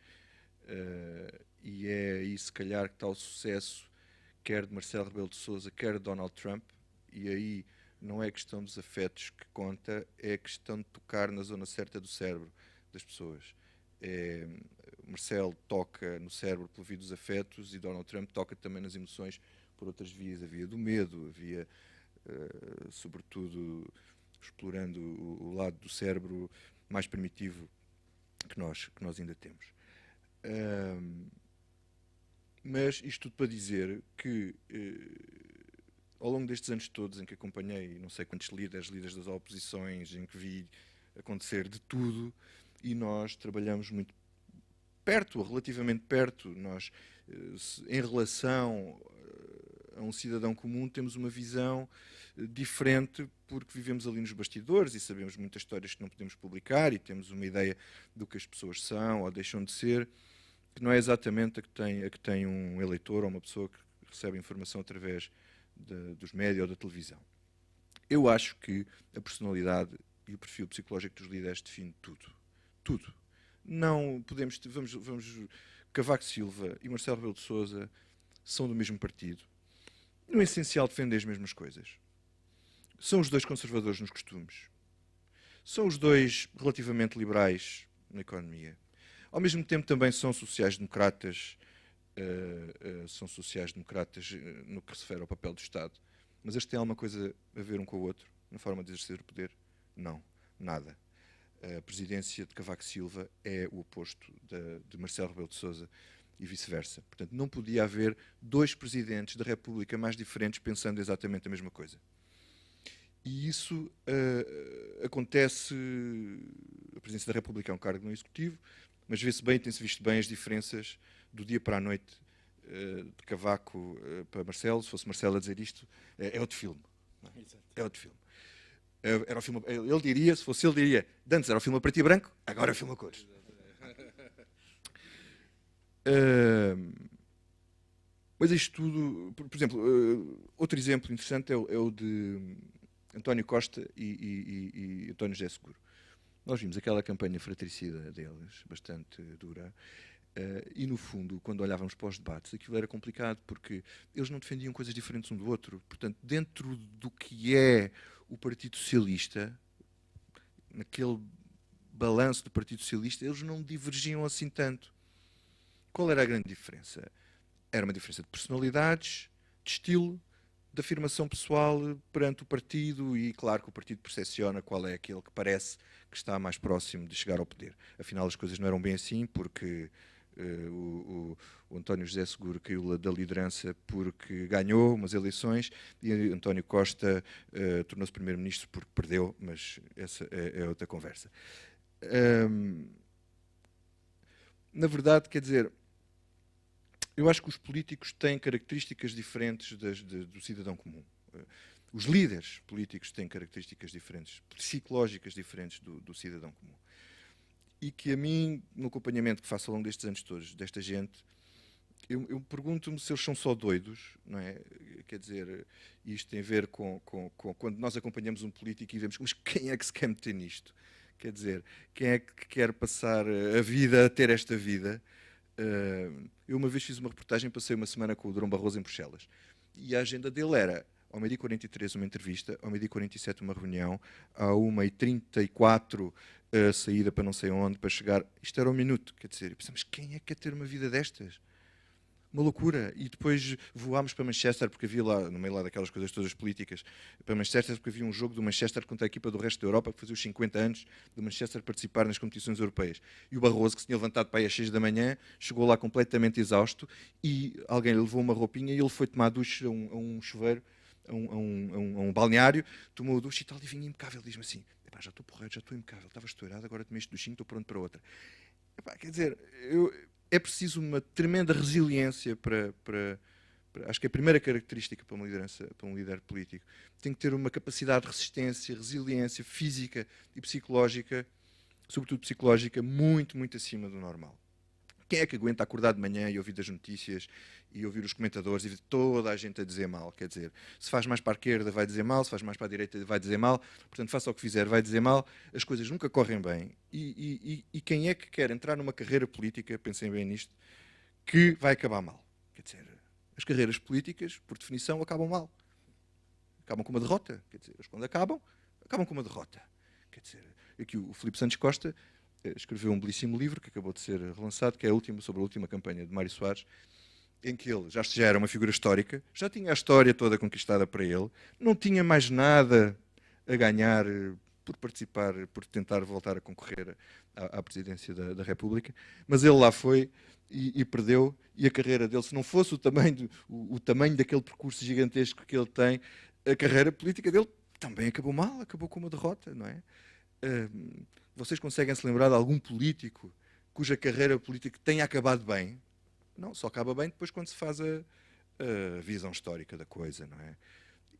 e é aí se calhar que está o sucesso quer de Marcelo Rebelo de Sousa, quer de Donald Trump, e aí não é a questão dos afetos que conta, é a questão de tocar na zona certa do cérebro das pessoas. Marcelo toca no cérebro pelo via dos afetos e Donald Trump toca também nas emoções por outras vias, a via do medo, a via, sobretudo, explorando o lado do cérebro mais primitivo que nós ainda temos. Mas isto tudo para dizer que ao longo destes anos todos em que acompanhei não sei quantos líderes das oposições, em que vi acontecer de tudo, e nós trabalhamos muito perto, relativamente perto, nós em relação a um cidadão comum temos uma visão diferente porque vivemos ali nos bastidores e sabemos muitas histórias que não podemos publicar e temos uma ideia do que as pessoas são ou deixam de ser, que não é exatamente a que tem um eleitor ou uma pessoa que recebe informação através dos médias ou da televisão. Eu acho que a personalidade e o perfil psicológico dos líderes define tudo. Tudo. Não podemos... Cavaco Silva e Marcelo Rebelo de Sousa são do mesmo partido. No essencial defendem as mesmas coisas. São os dois conservadores nos costumes. São os dois relativamente liberais na economia. Ao mesmo tempo também são sociais-democratas, no que se refere ao papel do Estado. Mas este tem alguma coisa a ver um com o outro, na forma de exercer o poder? Não, nada. A presidência de Cavaco Silva é o oposto de Marcelo Rebelo de Sousa e vice-versa. Portanto, não podia haver dois presidentes da República mais diferentes pensando exatamente a mesma coisa. E isso acontece... A presidência da República é um cargo no Executivo, mas vê-se bem, tem-se visto bem as diferenças do dia para a noite de Cavaco para Marcelo. Se fosse Marcelo a dizer isto, é outro filme. Não é? É outro filme. Era o filme, ele diria, se fosse ele, diria: antes era o filme a preto e branco, agora é o filme a cores. Mas isto tudo, por exemplo, outro exemplo interessante é o de António Costa e António José Seguro. Nós vimos aquela campanha fratricida deles, bastante dura, e no fundo, quando olhávamos para os debates, aquilo era complicado, porque eles não defendiam coisas diferentes um do outro. Portanto, dentro do que é o Partido Socialista, naquele balanço do Partido Socialista, eles não divergiam assim tanto. Qual era a grande diferença? Era uma diferença de personalidades, de estilo, de afirmação pessoal perante o partido, e claro que o partido percepciona qual é aquele que parece que está mais próximo de chegar ao poder. Afinal, as coisas não eram bem assim, porque o António José Seguro caiu da liderança porque ganhou umas eleições e António Costa tornou-se primeiro-ministro porque perdeu, mas essa é outra conversa. Na verdade, quer dizer, eu acho que os políticos têm características diferentes do cidadão comum. Os líderes políticos têm características diferentes, psicológicas diferentes do cidadão comum. E que a mim, no acompanhamento que faço ao longo destes anos todos, desta gente, eu pergunto-me se eles são só doidos, não é? Quer dizer, isto tem a ver com quando nós acompanhamos um político e vemos, mas quem é que se quer meter nisto? Quer dizer, quem é que quer passar a vida a ter esta vida? Eu uma vez fiz uma reportagem, passei uma semana com o Durão Barroso em Bruxelas, e a agenda dele era, ao meio-dia 43 uma entrevista, ao meio-dia 47 uma reunião, à 1h34 a saída para não sei onde, para chegar, isto era um minuto, quer dizer, pensamos, quem é que quer ter uma vida destas? Uma loucura. E depois voámos para Manchester, porque havia lá, no meio lá daquelas coisas todas políticas, para Manchester, porque havia um jogo do Manchester contra a equipa do resto da Europa, que fazia os 50 anos do Manchester participar nas competições europeias. E o Barroso, que se tinha levantado para aí às 6 da manhã, chegou lá completamente exausto e alguém lhe levou uma roupinha e ele foi tomar duche a um chuveiro, a um balneário, tomou o duche e tal, e vinha impecável. Diz-me assim, já estou porreiro, já estou impecável, estava estourado, agora tomei este duchinho, estou pronto para outra. Quer dizer, é preciso uma tremenda resiliência para acho que a primeira característica para uma liderança, para um líder político, tem que ter uma capacidade de resistência, resiliência física e psicológica, sobretudo psicológica, muito, muito acima do normal. Quem é que aguenta acordar de manhã e ouvir as notícias e ouvir os comentadores e ver toda a gente a dizer mal? Quer dizer, se faz mais para a esquerda vai dizer mal, se faz mais para a direita vai dizer mal, portanto faça o que fizer vai dizer mal, as coisas nunca correm bem. E quem é que quer entrar numa carreira política, pensem bem nisto, que vai acabar mal? Quer dizer, as carreiras políticas, por definição, acabam mal. Acabam com uma derrota. Quer dizer, quando acabam com uma derrota. Quer dizer, aqui o Filipe Santos Costa escreveu um belíssimo livro que acabou de ser relançado, que é sobre a última campanha de Mário Soares, em que ele já era uma figura histórica, já tinha a história toda conquistada para ele, não tinha mais nada a ganhar por participar, por tentar voltar a concorrer à presidência da República, mas ele lá foi e perdeu, e a carreira dele, se não fosse o tamanho daquele percurso gigantesco que ele tem, a carreira política dele também acabou mal, acabou com uma derrota, não é? Vocês conseguem se lembrar de algum político cuja carreira política tenha acabado bem? Não, só acaba bem depois quando se faz a visão histórica da coisa, não é?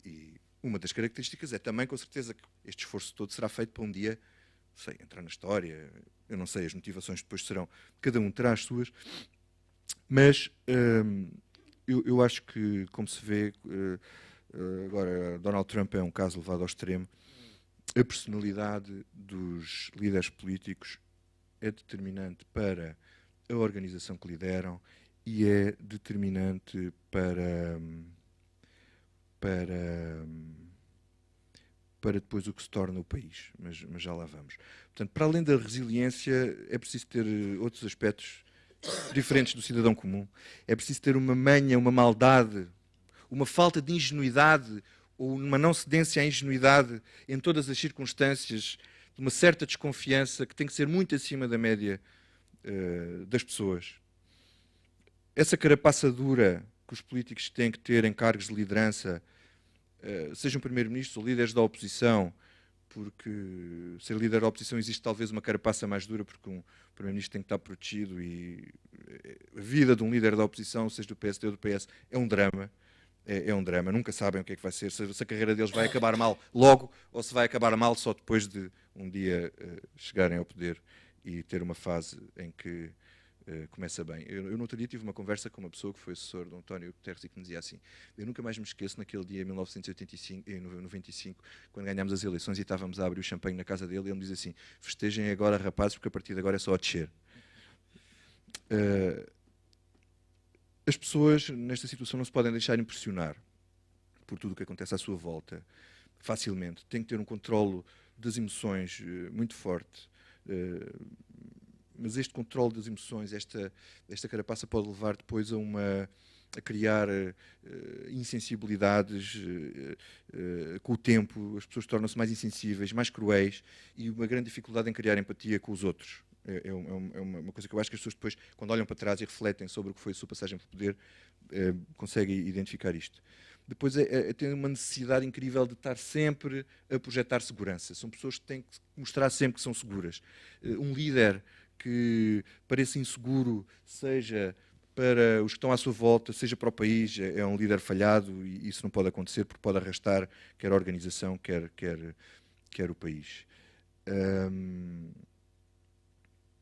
E uma das características é também, com certeza, que este esforço todo será feito para um dia, sei, entrar na história, eu não sei, as motivações depois serão, cada um terá as suas, mas eu acho que, como se vê, agora Donald Trump é um caso levado ao extremo, a personalidade dos líderes políticos é determinante para a organização que lideram e é determinante para depois o que se torna o país. Mas já lá vamos. Portanto, para além da resiliência, é preciso ter outros aspectos diferentes do cidadão comum. É preciso ter uma manha, uma maldade, uma falta de ingenuidade ou uma não cedência à ingenuidade em todas as circunstâncias, de uma certa desconfiança que tem que ser muito acima da média das pessoas. Essa carapaça dura que os políticos têm que ter em cargos de liderança, sejam primeiro-ministros ou líderes da oposição, porque ser líder da oposição existe talvez uma carapaça mais dura, porque um primeiro-ministro tem que estar protegido e a vida de um líder da oposição, seja do PSD ou do PS, é um drama. É um drama, nunca sabem o que é que vai ser, se a carreira deles vai acabar mal logo ou se vai acabar mal só depois de um dia chegarem ao poder e ter uma fase em que começa bem. Eu no outro dia tive uma conversa com uma pessoa que foi assessor de António Guterres e que me dizia assim, eu nunca mais me esqueço naquele dia, em 1995, quando ganhámos as eleições e estávamos a abrir o champanhe na casa dele, e ele me diz assim, festejem agora, rapazes, porque a partir de agora é só a descer. As pessoas, nesta situação, não se podem deixar impressionar por tudo o que acontece à sua volta, facilmente. Tem que ter um controlo das emoções muito forte. Mas este controle das emoções, esta carapaça pode levar depois a criar insensibilidades com o tempo. As pessoas tornam-se mais insensíveis, mais cruéis e uma grande dificuldade em criar empatia com os outros. uma coisa que eu acho que as pessoas depois, quando olham para trás e refletem sobre o que foi a sua passagem pelo poder, conseguem identificar isto. Depois tem uma necessidade incrível de estar sempre a projetar segurança. São pessoas que têm que mostrar sempre que são seguras. Um líder que pareça inseguro, seja para os que estão à sua volta, seja para o país, é um líder falhado, e isso não pode acontecer porque pode arrastar quer a organização, quer o país.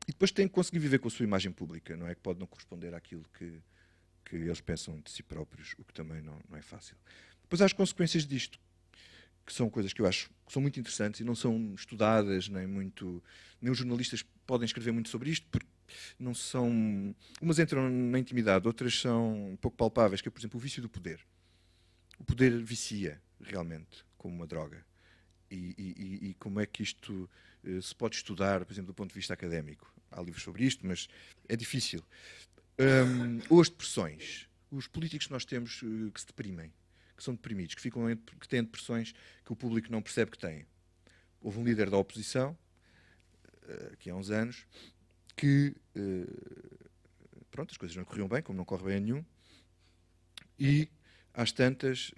E depois tem que conseguir viver com a sua imagem pública, não é? Que pode não corresponder àquilo que eles pensam de si próprios, o que também não é fácil. Depois há as consequências disto, que são coisas que eu acho que são muito interessantes e não são estudadas, nem os jornalistas podem escrever muito sobre isto, porque não são... Umas entram na intimidade, outras são um pouco palpáveis, que é, por exemplo, o vício do poder. O poder vicia, realmente, como uma droga. E como é que isto se pode estudar, por exemplo, do ponto de vista académico. Há livros sobre isto, mas é difícil. Ou as depressões. Os políticos que nós temos que se deprimem, que são deprimidos, que têm depressões que o público não percebe que têm. Houve um líder da oposição, aqui há uns anos, que pronto, as coisas não corriam bem, como não corre bem a nenhum, e às tantas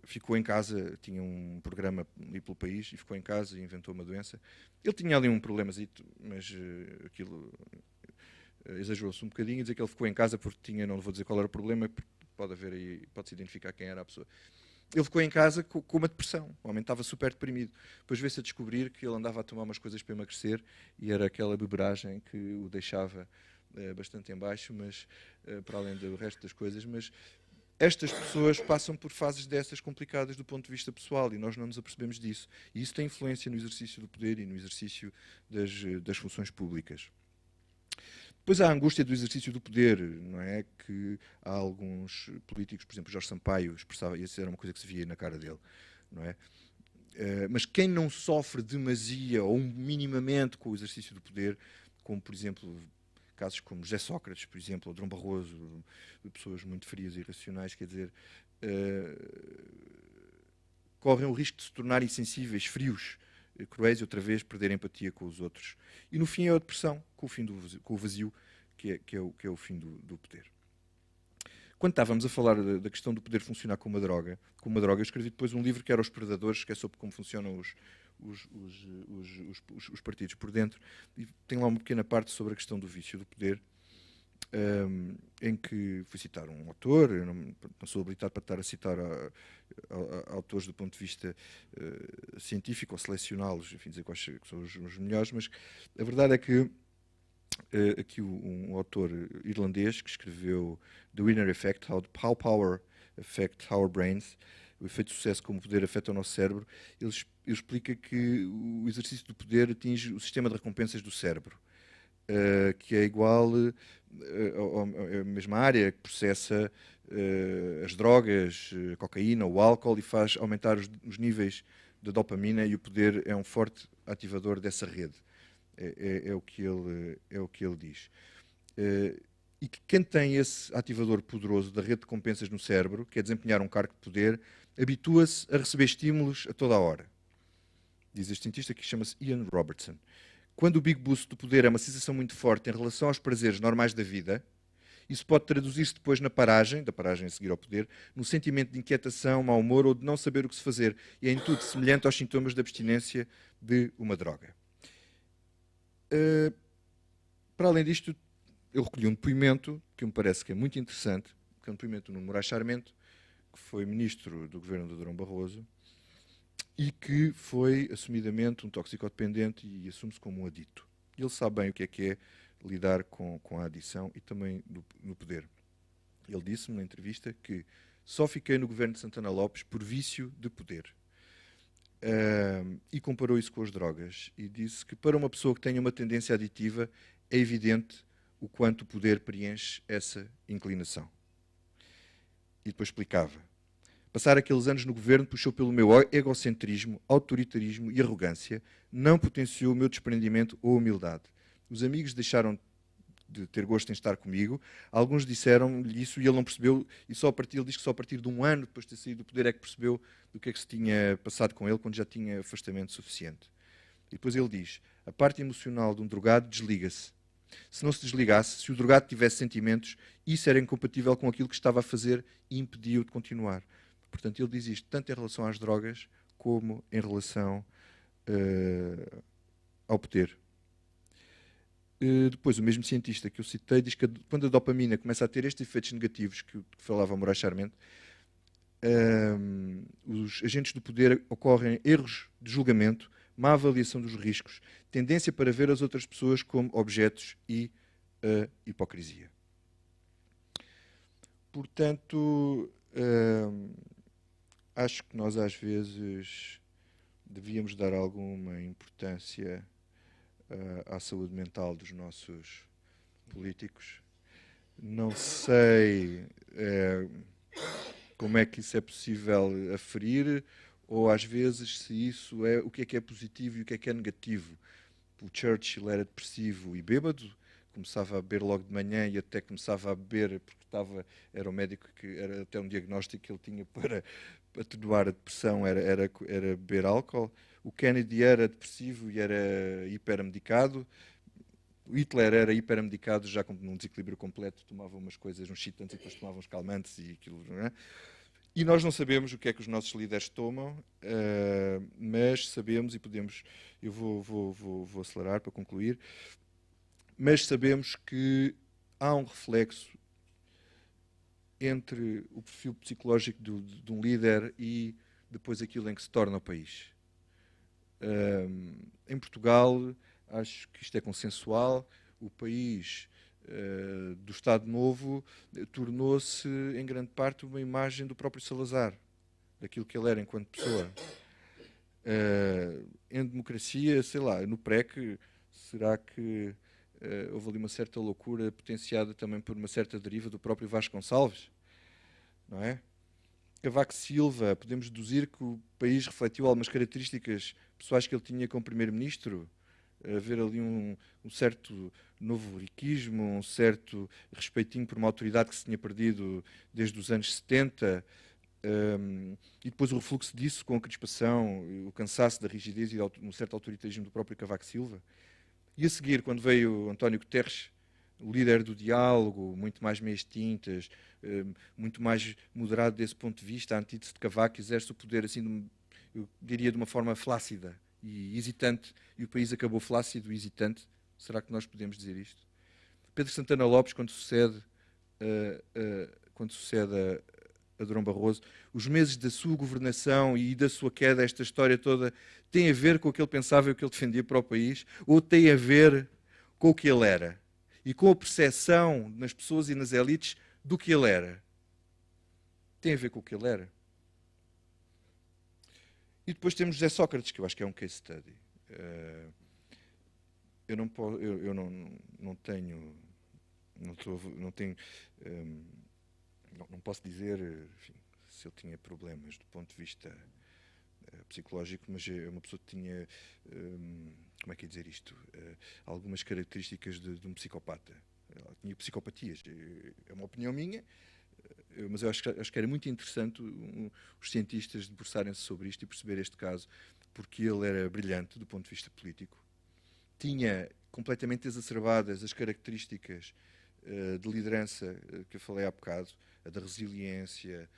ficou em casa, tinha um programa ali pelo país, e ficou em casa e inventou uma doença. Ele tinha ali um problemazito, mas aquilo exagerou-se um bocadinho, dizer que ele ficou em casa porque tinha, não vou dizer qual era o problema, porque pode-se identificar quem era a pessoa. Ele ficou em casa com uma depressão, o homem estava super deprimido. Depois veio-se a descobrir que ele andava a tomar umas coisas para emagrecer e era aquela beberagem que o deixava bastante em baixo, mas para além do resto das coisas. Mas estas pessoas passam por fases dessas complicadas do ponto de vista pessoal e nós não nos apercebemos disso. E isso tem influência no exercício do poder e no exercício das funções públicas. Depois há a angústia do exercício do poder, não é? Que há alguns políticos, por exemplo, Jorge Sampaio expressava, e isso era uma coisa que se via na cara dele, não é? Mas quem não sofre demasia ou minimamente com o exercício do poder, como, por exemplo, casos como José Sócrates, por exemplo, ou Durão Barroso, pessoas muito frias e irracionais, quer dizer, correm o risco de se tornarem insensíveis, frios, cruéis e outra vez perder empatia com os outros. E no fim é a depressão, com o vazio, que é o fim do poder. Quando estávamos a falar da questão do poder funcionar como uma droga, eu escrevi depois um livro que era Os Predadores, que é sobre como funcionam os partidos por dentro, e tem lá uma pequena parte sobre a questão do vício do poder, em que fui citar um autor, eu não sou habilitado para estar a citar autores do ponto de vista científico ou selecioná-los, enfim, dizer quais são os melhores, mas a verdade é que aqui um autor irlandês que escreveu The Winner Effect, How Power Affects Our Brains, o efeito de sucesso como o poder afeta o nosso cérebro, ele explica que o exercício do poder atinge o sistema de recompensas do cérebro, que é igual à mesma área que processa as drogas, a cocaína, o álcool, e faz aumentar os níveis de dopamina, e o poder é um forte ativador dessa rede. É o que ele diz. E que quem tem esse ativador poderoso da rede de recompensas no cérebro, que é desempenhar um cargo de poder, habitua-se a receber estímulos a toda a hora. Diz este cientista que chama-se Ian Robertson. Quando o Big Boost do poder é uma sensação muito forte em relação aos prazeres normais da vida, isso pode traduzir-se depois na paragem, da paragem a seguir ao poder, no sentimento de inquietação, mau humor ou de não saber o que se fazer. E é em tudo semelhante aos sintomas de abstinência de uma droga. Para além disto, eu recolhi um depoimento que me parece que é muito interessante, que é um depoimento do Moraes Sarmento, que foi ministro do governo de Durão Barroso e que foi assumidamente um toxicodependente e assume-se como um adito. Ele sabe bem o que é lidar com a adição e também no poder. Ele disse-me na entrevista que só fiquei no governo de Santana Lopes por vício de poder. E comparou isso com as drogas e disse que para uma pessoa que tenha uma tendência aditiva é evidente o quanto o poder preenche essa inclinação. E depois explicava. Passar aqueles anos no governo puxou pelo meu egocentrismo, autoritarismo e arrogância, não potenciou o meu desprendimento ou humildade. Os amigos deixaram de ter gosto em estar comigo, alguns disseram-lhe isso e ele não percebeu, e ele diz que só a partir de um ano depois de ter saído do poder é que percebeu do que é que se tinha passado com ele, quando já tinha afastamento suficiente. E depois ele diz, a parte emocional de um drogado desliga-se. Se não se desligasse, se o drogado tivesse sentimentos, isso era incompatível com aquilo que estava a fazer e impedia-o de continuar. Portanto, ele diz isto tanto em relação às drogas como em relação ao poder. Depois, o mesmo cientista que eu citei diz que quando a dopamina começa a ter estes efeitos negativos que falava Moraes Charmente, os agentes do poder ocorrem erros de julgamento, má avaliação dos riscos, tendência para ver as outras pessoas como objetos e hipocrisia. Portanto, acho que nós às vezes devíamos dar alguma importância à saúde mental dos nossos políticos. Não sei como é que isso é possível aferir, ou às vezes se isso é o que é positivo e o que é negativo. O Churchill era depressivo e bêbado, começava a beber logo de manhã e até começava a beber porque era o médico que era até um diagnóstico que ele tinha para atenuar a depressão, era beber álcool. O Kennedy era depressivo e era hipermedicado. O Hitler era hipermedicado, já com um desequilíbrio completo, tomava umas coisas, uns excitantes e depois tomava uns calmantes e aquilo, não é? E nós não sabemos o que é que os nossos líderes tomam, mas sabemos, e podemos, eu vou acelerar para concluir, mas sabemos que há um reflexo entre o perfil psicológico de um líder e depois aquilo em que se torna o país. Em Portugal, acho que isto é consensual, o país do Estado Novo tornou-se, em grande parte, uma imagem do próprio Salazar, daquilo que ele era enquanto pessoa. Em democracia, sei lá, no PREC, será que houve ali uma certa loucura potenciada também por uma certa deriva do próprio Vasco Gonçalves? Não é? Cavaco Silva, podemos deduzir que o país refletiu algumas características pessoais que ele tinha como primeiro-ministro, haver ali um certo novo riquismo, um certo respeitinho por uma autoridade que se tinha perdido desde os anos 70, e depois o refluxo disso com a crispação, o cansaço da rigidez e um certo autoritarismo do próprio Cavaco Silva. E a seguir, quando veio António Guterres, o líder do diálogo, muito mais meias tintas, muito mais moderado desse ponto de vista, a antítese de Cavaco, exerce o poder, assim, eu diria, de uma forma flácida e hesitante, e o país acabou flácido e hesitante. Será que nós podemos dizer isto? Pedro Santana Lopes, quando sucede a Durão Barroso, os meses da sua governação e da sua queda, esta história toda, tem a ver com o que ele pensava e o que ele defendia para o país, ou tem a ver com o que ele era? E com a percepção nas pessoas e nas elites do que ele era? Tem a ver com o que ele era? E depois temos José Sócrates, que eu acho que é um case study. Eu não posso dizer, enfim, se ele tinha problemas do ponto de vista psicológico, mas é uma pessoa que tinha, como é que é dizer isto, algumas características de um psicopata. Ela tinha psicopatias. É uma opinião minha, mas eu acho que era muito interessante os cientistas debruçarem-se sobre isto e perceber este caso, porque ele era brilhante do ponto de vista político, tinha completamente exacerbadas as características de liderança que eu falei há bocado, a da resiliência,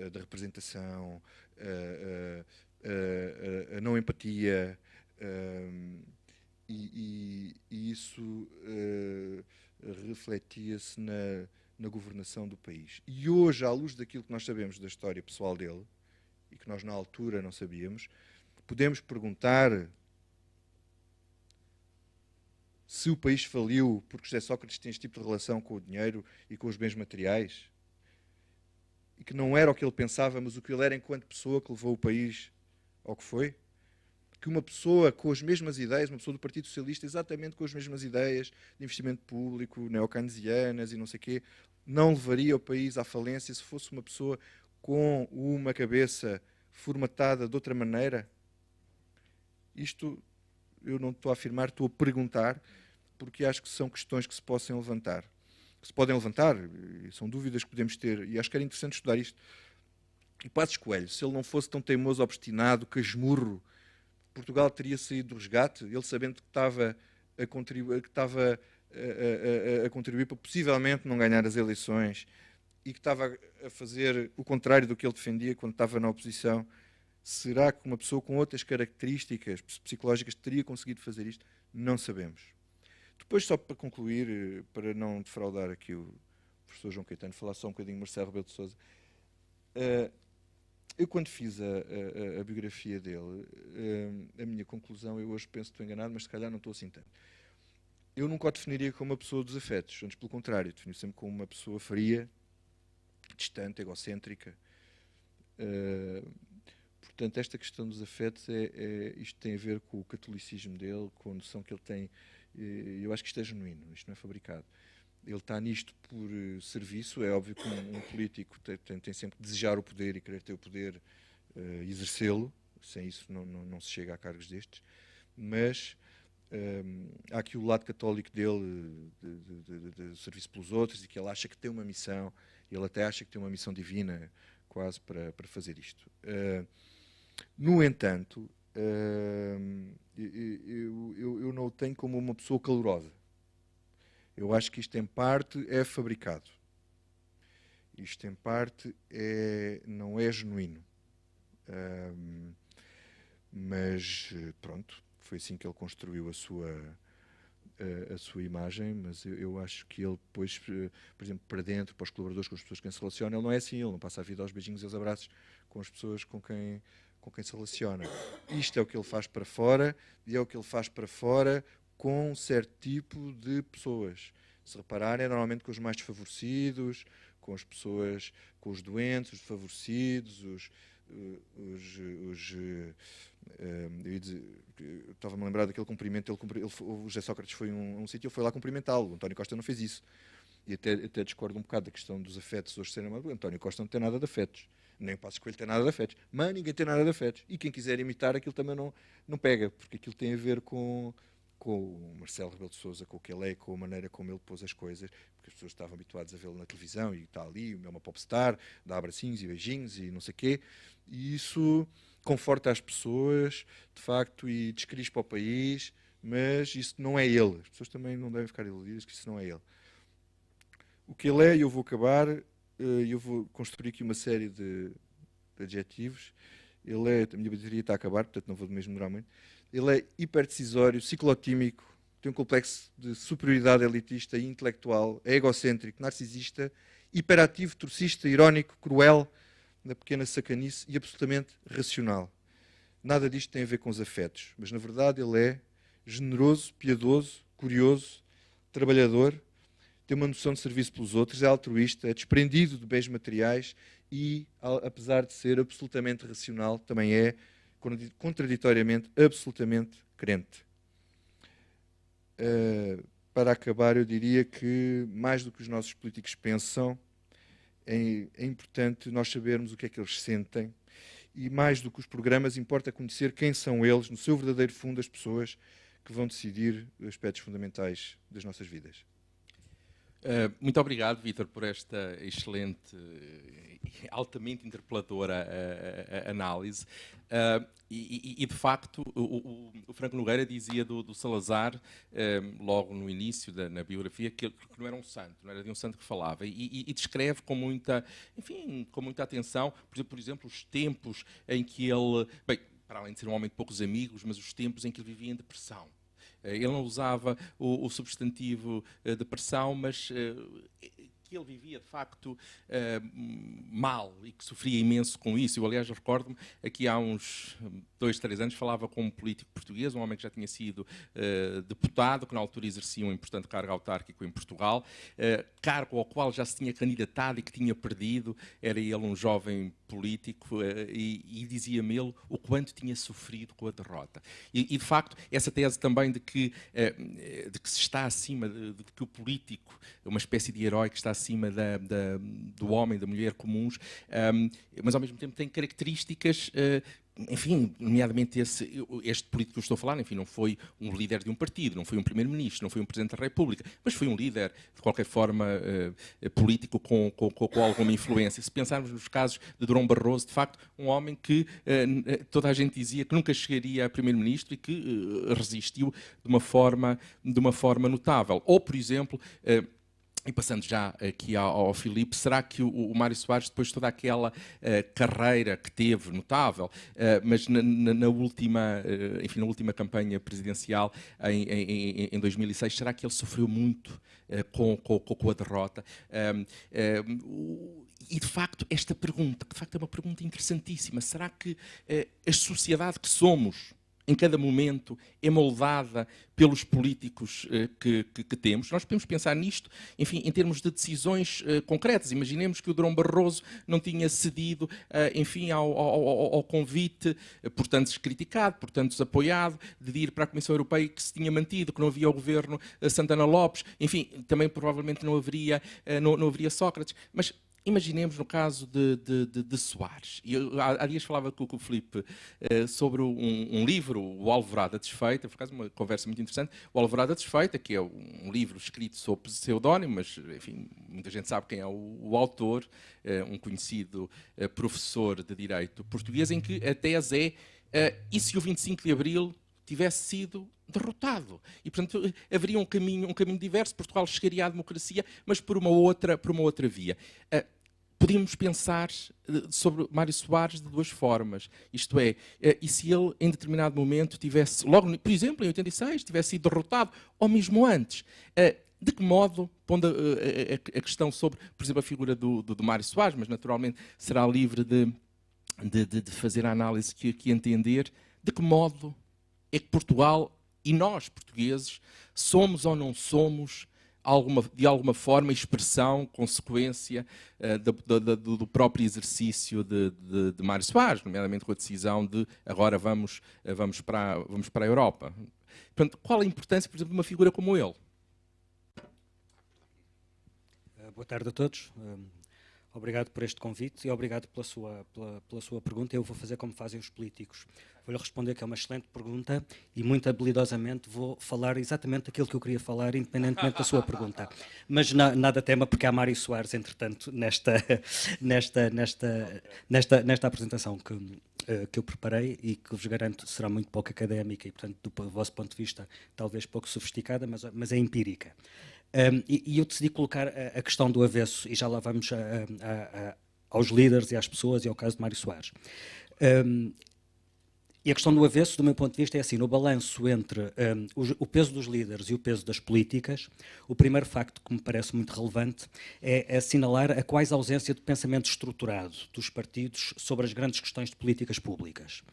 a da representação, a não empatia, e isso refletia-se na governação do país. E hoje, à luz daquilo que nós sabemos da história pessoal dele, e que nós na altura não sabíamos, podemos perguntar se o país faliu porque José Sócrates tem este tipo de relação com o dinheiro e com os bens materiais, e que não era o que ele pensava, mas o que ele era enquanto pessoa que levou o país ao que foi. Que uma pessoa com as mesmas ideias, uma pessoa do Partido Socialista, exatamente com as mesmas ideias de investimento público, neo-keynesianas e não sei o quê, não levaria o país à falência se fosse uma pessoa com uma cabeça formatada de outra maneira? Isto eu não estou a afirmar, estou a perguntar, porque acho que são questões que se podem levantar, e são dúvidas que podemos ter, e acho que era interessante estudar isto. E Passos Coelho, se ele não fosse tão teimoso, obstinado, casmurro, Portugal teria saído do resgate, ele sabendo que estava a contribuir, a contribuir para possivelmente não ganhar as eleições e que estava a fazer o contrário do que ele defendia quando estava na oposição, será que uma pessoa com outras características psicológicas teria conseguido fazer isto? Não sabemos. Depois, só para concluir, para não defraudar aqui o professor João Caetano, falar só um bocadinho de Marcelo Rebelo de Sousa. Eu, quando fiz a biografia dele, a minha conclusão, eu hoje penso que estou enganado, mas se calhar não estou assim tanto. Eu nunca o definiria como uma pessoa dos afetos, antes pelo contrário, defini sempre como uma pessoa fria, distante, egocêntrica. Portanto, esta questão dos afetos, isto tem a ver com o catolicismo dele, com a noção que ele tem. Eu acho que isto é genuíno, isto não é fabricado. Ele está nisto por serviço. É óbvio que um político tem sempre que desejar o poder e querer ter o poder, exercê-lo. Sem isso não se chega a cargos destes. Mas há aqui o lado católico dele, de serviço pelos outros, e que ele acha que tem uma missão, ele até acha que tem uma missão divina quase para fazer isto. No entanto, eu não o tenho como uma pessoa calorosa. Eu acho que isto em parte é fabricado. Isto em parte não é genuíno. Mas pronto, foi assim que ele construiu a sua imagem, mas eu acho que ele depois, por exemplo, para dentro, para os colaboradores, com as pessoas com quem se relaciona, ele não é assim, ele não passa a vida aos beijinhos e aos abraços com as pessoas com quem se relaciona. Isto é o que ele faz para fora, e é o que ele faz para fora com um certo tipo de pessoas. Se repararem, é normalmente com os mais desfavorecidos, com as pessoas, com os doentes, os desfavorecidos, eu estava-me a lembrar daquele cumprimento. O José Sócrates foi a um sítio, ele foi lá cumprimentá-lo. O António Costa não fez isso. E até discordo um bocado da questão dos afetos hoje serem amados. O António Costa não tem nada de afetos. Nem o Passos Coelho tem nada de afetos. Mas ninguém tem nada de afetos. E quem quiser imitar aquilo também não pega, porque aquilo tem a ver com o Marcelo Rebelo de Sousa, com o que ele é, com a maneira como ele pôs as coisas, porque as pessoas estavam habituadas a vê-lo na televisão e está ali, é uma popstar, dá abracinhos e beijinhos e não sei o quê, e isso conforta as pessoas, de facto, e descrispa o país, mas isso não é ele. As pessoas também não devem ficar iludidas que isso não é ele. O que ele é, e eu vou acabar, eu vou construir aqui uma série de adjetivos. Ele é, a minha bateria está a acabar, portanto não vou mesmo demorar muito. Ele é hiperdecisório, ciclotímico, tem um complexo de superioridade elitista e intelectual, é egocêntrico, narcisista, hiperativo, torcista, irónico, cruel, na pequena sacanice e absolutamente racional. Nada disto tem a ver com os afetos, mas na verdade ele é generoso, piedoso, curioso, trabalhador, tem uma noção de serviço pelos outros, é altruísta, é desprendido de bens materiais e, apesar de ser absolutamente racional, também é, contraditoriamente, absolutamente crente. Para acabar, eu diria que, mais do que os nossos políticos pensam, é importante nós sabermos o que é que eles sentem, e mais do que os programas, importa conhecer quem são eles, no seu verdadeiro fundo, as pessoas que vão decidir aspectos fundamentais das nossas vidas. Muito obrigado, Vítor, por esta excelente e altamente interpeladora análise. E de facto, o Franco Nogueira dizia do Salazar, logo no início, na biografia, que não era um santo, não era de um santo que falava. E descreve com muita, enfim, com muita atenção, por exemplo, os tempos em que ele, bem, para além de ser um homem de poucos amigos, mas os tempos em que ele vivia em depressão. Ele não usava o substantivo depressão, mas que ele vivia, de facto, mal e que sofria imenso com isso. Eu, aliás, recordo-me, aqui há uns 2, 3 anos, falava com um político português, um homem que já tinha sido deputado, que na altura exercia um importante cargo autárquico em Portugal, cargo ao qual já se tinha candidatado e que tinha perdido. Era ele um jovem político e dizia-me ele o quanto tinha sofrido com a derrota. E de facto, essa tese também de que se está acima, de que o político, uma espécie de herói que está acima do homem, da mulher comuns, mas ao mesmo tempo tem características, enfim, nomeadamente este político que eu estou a falar, enfim, não foi um líder de um partido, não foi um primeiro-ministro, não foi um presidente da República, mas foi um líder, de qualquer forma, político com alguma influência. Se pensarmos nos casos de Durão Barroso, de facto, um homem que toda a gente dizia que nunca chegaria a primeiro-ministro e que resistiu de uma forma notável. Ou, por exemplo, e passando já aqui ao Filipe, será que o Mário Soares, depois de toda aquela carreira que teve, notável, mas na última campanha presidencial, em 2006, será que ele sofreu muito com a derrota? E, de facto, esta pergunta, que de facto é uma pergunta interessantíssima, será que a sociedade que somos, em cada momento, é moldada pelos políticos que temos? Nós podemos pensar nisto, enfim, em termos de decisões concretas. Imaginemos que o Durão Barroso não tinha cedido, enfim, ao convite, por tantos criticado, por tantos apoiado, de ir para a Comissão Europeia, que se tinha mantido, que não havia o governo Santana Lopes, enfim, também provavelmente não haveria Sócrates. Mas imaginemos no caso de Soares. Há dias falava com o Filipe sobre um livro, O Alvorada Desfeita, por acaso uma conversa muito interessante, O Alvorada Desfeita, que é um livro escrito sob pseudónimo, mas, enfim, muita gente sabe quem é o autor, um conhecido professor de Direito português, em que a tese e se o 25 de Abril tivesse sido derrotado? E, portanto, haveria um caminho diverso, Portugal chegaria à democracia, mas por uma outra via. Podíamos pensar sobre Mário Soares de duas formas. Isto é, e se ele, em determinado momento, tivesse, logo, por exemplo, em 86, tivesse sido derrotado, ou mesmo antes, de que modo, pondo a questão sobre, por exemplo, a figura do Mário Soares, mas naturalmente será livre de fazer a análise que entender, de que modo é que Portugal e nós, portugueses, somos ou não somos, de alguma forma, expressão, consequência do próprio exercício de Mário Soares, nomeadamente com a decisão de agora vamos para a Europa. Portanto, qual a importância, por exemplo, de uma figura como ele? Boa tarde a todos. Obrigado por este convite e obrigado pela sua pergunta. Eu vou fazer como fazem os políticos. Vou-lhe responder que é uma excelente pergunta e muito habilidosamente vou falar exatamente aquilo que eu queria falar, independentemente da sua pergunta. Mas nada tema, porque há Mário Soares, entretanto, nesta apresentação que eu preparei e que vos garanto será muito pouco académica e, portanto, do vosso ponto de vista, talvez pouco sofisticada, mas é empírica. E eu decidi colocar a questão do avesso, e já lá vamos aos líderes e às pessoas, e ao caso de Mário Soares. E a questão do avesso, do meu ponto de vista, é assim, no balanço entre o peso dos líderes e o peso das políticas, o primeiro facto que me parece muito relevante é assinalar a quase ausência de pensamento estruturado dos partidos sobre as grandes questões de políticas públicas.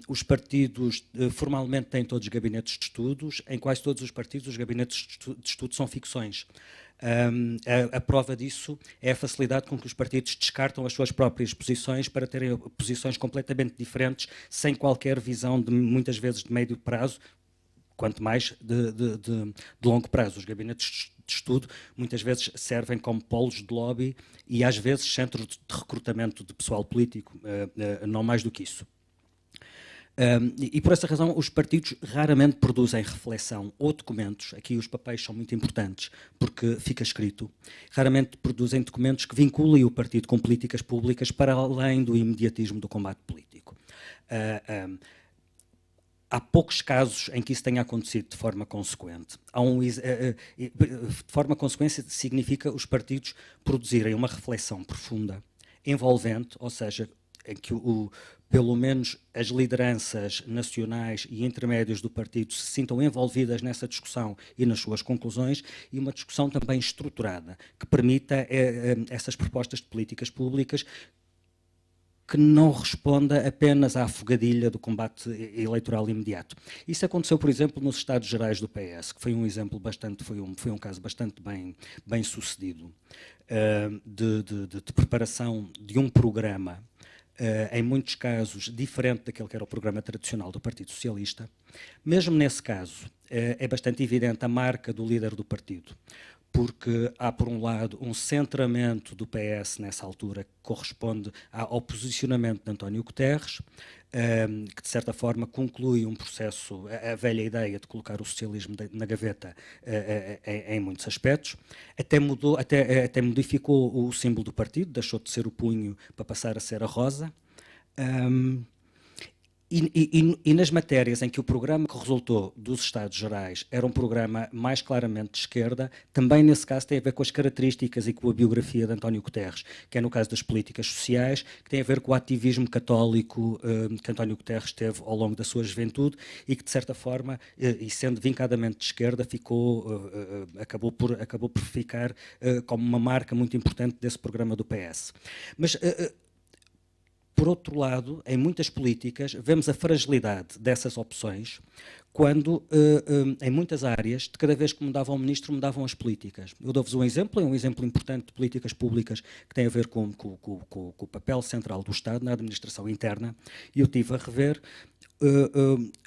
Os partidos formalmente têm todos gabinetes de estudos, em quase todos os partidos os gabinetes de estudo são ficções. A prova disso é a facilidade com que os partidos descartam as suas próprias posições para terem posições completamente diferentes, sem qualquer visão, muitas vezes de médio prazo, quanto mais de longo prazo. Os gabinetes de estudo muitas vezes servem como polos de lobby e às vezes centros de recrutamento de pessoal político, não mais do que isso. E por essa razão os partidos raramente produzem reflexão ou documentos, aqui os papéis são muito importantes porque fica escrito, raramente produzem documentos que vinculem o partido com políticas públicas para além do imediatismo do combate político. Há poucos casos em que isso tenha acontecido de forma consequente. De forma consequente significa os partidos produzirem uma reflexão profunda, envolvente, ou seja, em que pelo menos as lideranças nacionais e intermédias do partido se sintam envolvidas nessa discussão e nas suas conclusões, e uma discussão também estruturada, que permita essas propostas de políticas públicas que não responda apenas à fogadilha do combate eleitoral imediato. Isso aconteceu, por exemplo, nos Estados Gerais do PS, que foi um exemplo foi um caso bastante bem sucedido de preparação de um programa, em muitos casos diferente daquele que era o programa tradicional do Partido Socialista. Mesmo nesse caso, é bastante evidente a marca do líder do partido, porque há, por um lado, um centramento do PS nessa altura que corresponde ao posicionamento de António Guterres, que de certa forma conclui um processo, a velha ideia de colocar o socialismo na gaveta em muitos aspectos, até modificou o símbolo do partido, deixou de ser o punho para passar a ser a rosa. E nas matérias em que o programa que resultou dos Estados Gerais era um programa mais claramente de esquerda, também nesse caso tem a ver com as características e com a biografia de António Guterres, que é no caso das políticas sociais, que tem a ver com o ativismo católico que António Guterres teve ao longo da sua juventude e que, de certa forma, e sendo vincadamente de esquerda, acabou por ficar como uma marca muito importante desse programa do PS. Mas por outro lado, em muitas políticas, vemos a fragilidade dessas opções quando, em muitas áreas, de cada vez que mudava um ministro, mudavam as políticas. Eu dou-vos um exemplo importante de políticas públicas que tem a ver com o papel central do Estado na administração interna, e eu estive a rever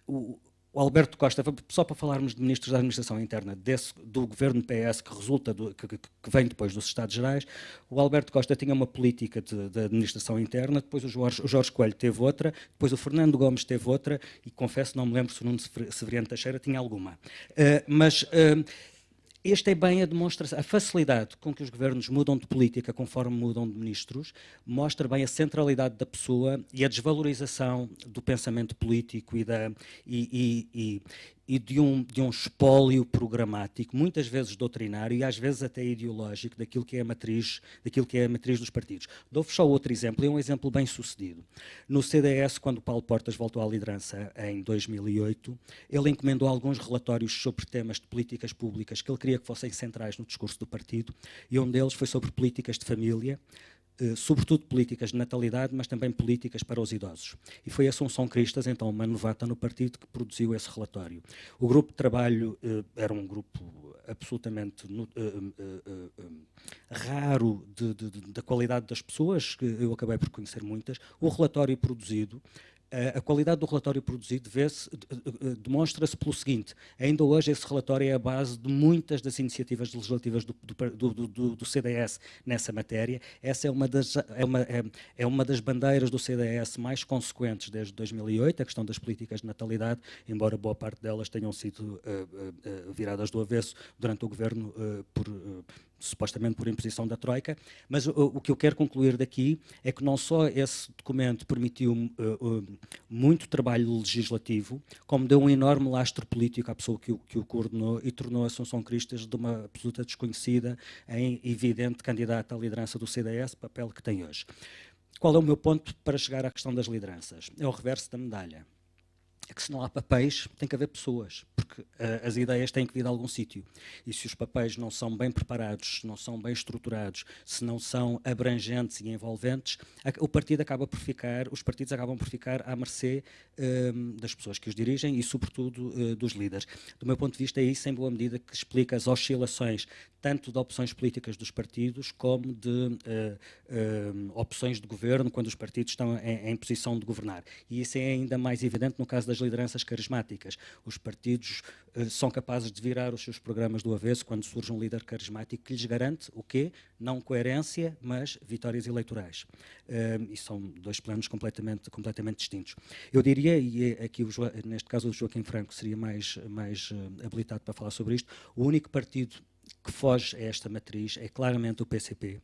o Alberto Costa, só para falarmos de ministros da administração interna do governo PS que resulta que vem depois dos Estados Gerais, o Alberto Costa tinha uma política de administração interna, depois o Jorge Coelho teve outra, depois o Fernando Gomes teve outra, e confesso, não me lembro se o Nuno Severiano Teixeira tinha alguma. Esta é bem a demonstração, a facilidade com que os governos mudam de política conforme mudam de ministros, mostra bem a centralidade da pessoa e a desvalorização do pensamento político e de um espólio programático, muitas vezes doutrinário e às vezes até ideológico, daquilo que é a matriz dos partidos. Dou-vos só outro exemplo, e um exemplo bem sucedido. No CDS, quando Paulo Portas voltou à liderança em 2008, ele encomendou alguns relatórios sobre temas de políticas públicas que ele queria que fossem centrais no discurso do partido, e um deles foi sobre políticas de família, sobretudo políticas de natalidade, mas também políticas para os idosos. E foi Assunção Cristas, então uma novata no partido, que produziu esse relatório. O grupo de trabalho era um grupo absolutamente raro da qualidade das pessoas, que eu acabei por conhecer muitas. O relatório produzido, a qualidade do relatório produzido demonstra-se pelo seguinte: ainda hoje esse relatório é a base de muitas das iniciativas legislativas do CDS nessa matéria. Essa é uma das bandeiras do CDS mais consequentes desde 2008, a questão das políticas de natalidade, embora boa parte delas tenham sido viradas do avesso durante o governo supostamente por imposição da Troika, mas o que eu quero concluir daqui é que não só esse documento permitiu muito trabalho legislativo, como deu um enorme lastro político à pessoa que o coordenou e tornou a Assunção Cristas de uma absoluta desconhecida em evidente candidata à liderança do CDS, papel que tem hoje. Qual é o meu ponto para chegar à questão das lideranças? É o reverso da medalha. É que se não há papéis, tem que haver pessoas, porque as ideias têm que vir de algum sítio. E se os papéis não são bem preparados, se não são bem estruturados, se não são abrangentes e envolventes, os partidos acabam por ficar à mercê das pessoas que os dirigem e, sobretudo, dos líderes. Do meu ponto de vista, é isso, em boa medida, que explica as oscilações tanto de opções políticas dos partidos como de opções de governo, quando os partidos estão em posição de governar. E isso é ainda mais evidente no caso das lideranças carismáticas. Os partidos são capazes de virar os seus programas do avesso quando surge um líder carismático que lhes garante o quê? Não coerência, mas vitórias eleitorais. E são dois planos completamente distintos. Eu diria, e aqui neste caso o Joaquim Franco seria mais habilitado para falar sobre isto, o único partido que foge a esta matriz é claramente o PCP,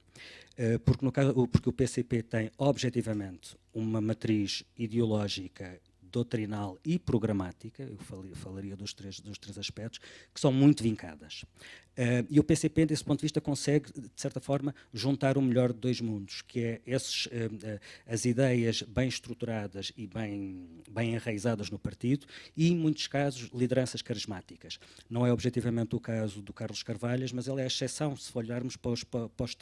porque o PCP tem objetivamente uma matriz ideológica, doutrinal e programática, eu falaria dos três aspectos, que são muito vincadas. E o PCP, desse ponto de vista, consegue, de certa forma, juntar o melhor de dois mundos, que é as ideias bem estruturadas e bem enraizadas no partido e, em muitos casos, lideranças carismáticas. Não é objetivamente o caso do Carlos Carvalhas, mas ele é a exceção, se olharmos para os